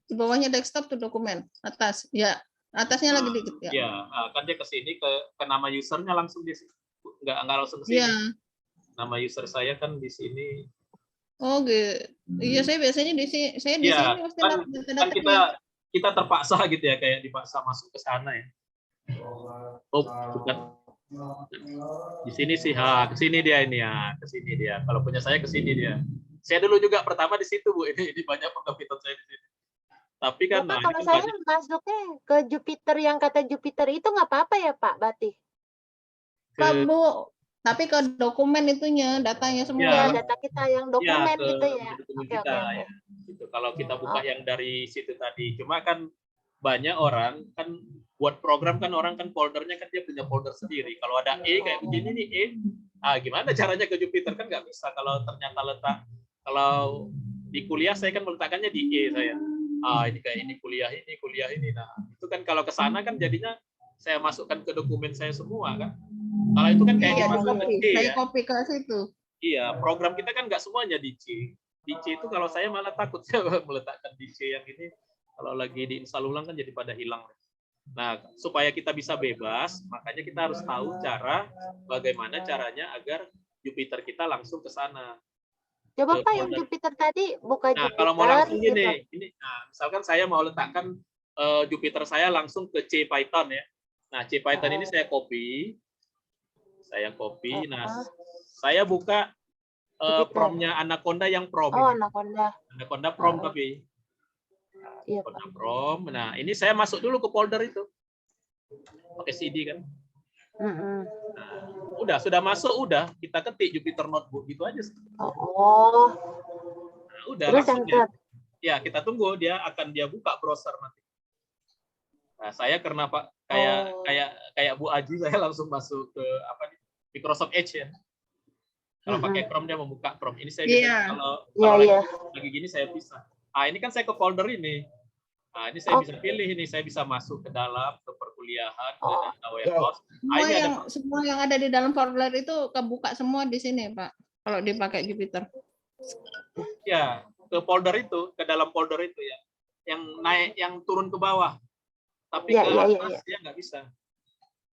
Di bawahnya desktop tuh dokumen atas. Ya, atasnya lagi dikit ya. Ya, kan dia ke sini ke nama usernya langsung di sini. Enggak langsung ke sini. Iya. Nama user saya kan di sini. Oh, gitu. Iya, saya biasanya di sini. Saya di sini pasti kan data-datanya. kita terpaksa gitu ya, kayak dipaksa masuk ke sana ya. Oh, bukan. Di sini sih, ke sini dia ini ya, ke sini dia. Kalau punya saya ke sini dia. Saya dulu juga pertama di situ, Bu. Ini banyak pengkapitan saya di sini. Tapi kan Bapak, kalau saya masuknya ke Jupiter yang kata Jupiter itu nggak apa-apa ya, Pak Bati? Bu, tapi ke dokumen itunya, datanya semua. Ya, data kita yang dokumen gitu ya. Dokumen kita, ya. Gitu. Kalau kita buka yang dari situ tadi, cuma kan banyak orang kan buat program kan orang kan foldernya kan dia punya folder sendiri. Kalau ada kayak begini nih gimana caranya ke Jupiter kan nggak bisa kalau ternyata kalau di kuliah saya kan meletakkannya di saya. Ini kayak ini kuliah ini. Nah, itu kan kalau ke sana kan jadinya saya masukkan ke dokumen saya semua kan. Kalau itu kan kayak dimasukkan ke C ya. Saya copy ke situ. Iya, program kita kan nggak semuanya di C. Di C itu kalau saya malah takut saya meletakkan di C yang ini. Kalau lagi diinstal ulang kan jadi pada hilang. Nah, supaya kita bisa bebas, makanya kita harus tahu bagaimana caranya agar Jupiter kita langsung ke sana. Coba Pak yang Jupiter tadi buka Jupiter. Nah, kalau mau langsung ini, misalkan saya mau letakkan Jupiter saya langsung ke C Python ya. Nah, C Python ini saya copy. Nah, saya buka promnya Anaconda yang prom. Oh, Anaconda. Anaconda prom tapi. Iya, Anaconda prom. Nah, ini saya masuk dulu ke folder itu. Pakai CD kan. Nah, sudah masuk, kita ketik Jupiter Notebook gitu aja. Oh. Nah, udah Terus langsung ya kita tunggu dia buka browser nanti. Nah, saya karena Pak kayak Bu Aji saya langsung masuk ke Microsoft Edge ya. Kalau pakai Chrome dia membuka Chrome. Ini saya bisa kalau lagi gini saya bisa. Ini kan saya ke folder ini. Nah, ini saya bisa pilih ini, saya bisa masuk ke dalam ke perkuliahan, ke warehouse. Semua yang ada di dalam folder itu kebuka semua di sini, Pak. Kalau dipakai Jupiter. Ya, ke folder itu, ke dalam folder itu ya. Yang naik, yang turun ke bawah. Tapi ke atas dia nggak bisa.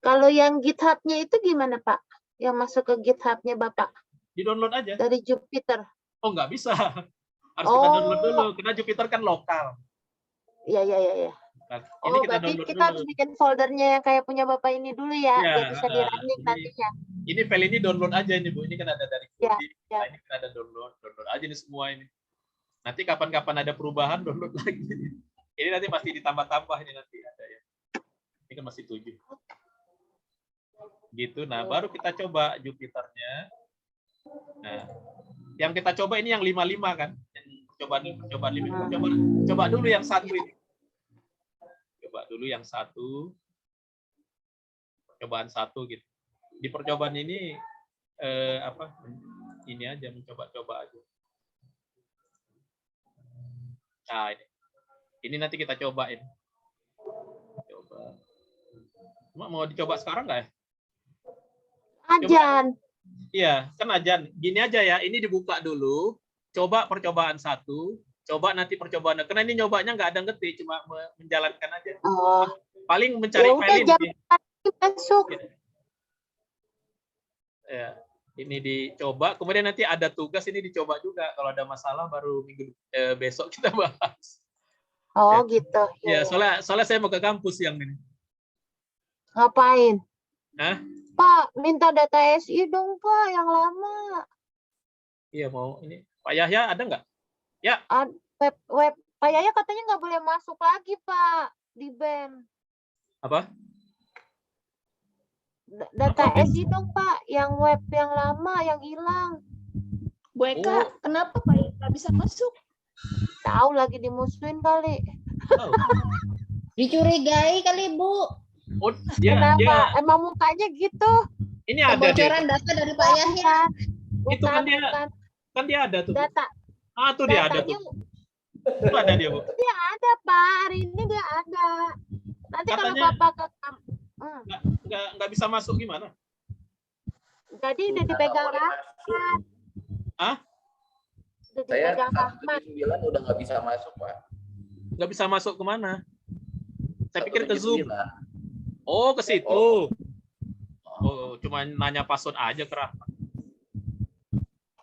Kalau yang GitHub-nya itu gimana, Pak? Yang masuk ke GitHub-nya Bapak? Di-download aja. Dari Jupiter. Oh, nggak bisa. Harus kita download dulu, karena Jupiter kan lokal. Iya. Nah, ini berarti kita harus bikin foldernya yang kayak punya Bapak ini dulu ya, biar bisa di-running nantinya. Ini file ini download aja ini Bu, ini kan ada dari Kodi. Ya. Nah, ini kan ada download aja nih semua ini. Nanti kapan-kapan ada perubahan download lagi. Ini nanti pasti ditambah-tambah ini nanti ada ya. Dia masih 7. Gitu. Nah, baru kita coba Jupiternya. Nah, yang kita coba ini yang 55 kan? Yang percobaan 5. Coba dulu yang 1 ini. Coba dulu yang 1. Percobaan 1 gitu. Di percobaan ini ini aja mencoba-coba aja. Nah, ini nanti kita cobain. Coba. Mau dicoba sekarang nggak ya? Ajan. Iya, kan ajan. Gini aja ya, ini dibuka dulu. Coba percobaan 1. Coba nanti percobaan. Karena ini nyobanya nggak ada ngetik, cuma menjalankan aja. Oh. Paling mencari Ya udah, file jam ini. masuk. Ya, ini dicoba. Kemudian nanti ada tugas ini dicoba juga. Kalau ada masalah baru besok kita bahas. Oh, Ya. gitu. Ya, soalnya saya mau ke kampus yang ini. Ngapain? Hah? Pak, minta data SI dong, Pak, yang lama. Iya, mau ini. Pak Yahya ada nggak? Ya. Web Pak Yaya katanya nggak boleh masuk lagi, Pak, di BEM. Apa? Data Apa, SI dong, Pak, yang web yang lama, yang hilang. Bu Eka, kenapa Pak nggak bisa masuk? Tahu lagi dimusuhin kali. Oh. Dicurigai kali, Bu. Oh, dia Emang mukanya gitu. ini ada Kebocoran data dari Pak Yahya. Itu kan dia Bukan. kan dia ada tuh. Data. Tuh dia ada tuh. Itu ada dia, Bu. Dia ada, Pak. Hari ini dia ada. Nanti Katanya, kalau Bapak ke nggak bisa masuk gimana? Jadi udah dipegang Rahmat. Hah? Udah Saya dipegang Rahmat. 9 udah nggak bisa masuk, Pak. Nggak bisa masuk kemana? Saya pikir ke 179. Zoom. Oh, ke situ. Oh, cuma nanya password aja ke Rahmat.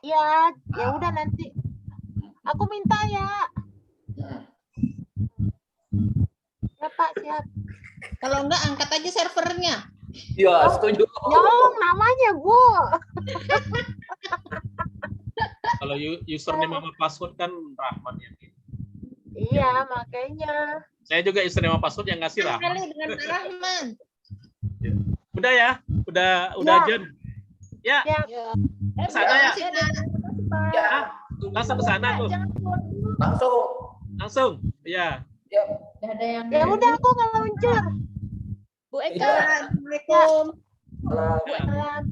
Ya, ya udah nanti. Aku minta ya. Ya, Pak, siap. Kalau enggak, angkat aja servernya. Iya, setuju. Nyolong namanya, Bu. Kalau username sama password kan Rahmat yang ini. Iya, makanya. Saya juga username sama password yang ngasih Rahmat. Kali dengan Pak Rahman. Udah ya? Udah Ya. Jen. Ya, Ya. ke sana ya. Ya, Langsung ke sana tuh. langsung. Langsung. Iya. Ya. Ya udah aku ngeluncur. Bu Eka, Assalamualaikum. Salam. Salam.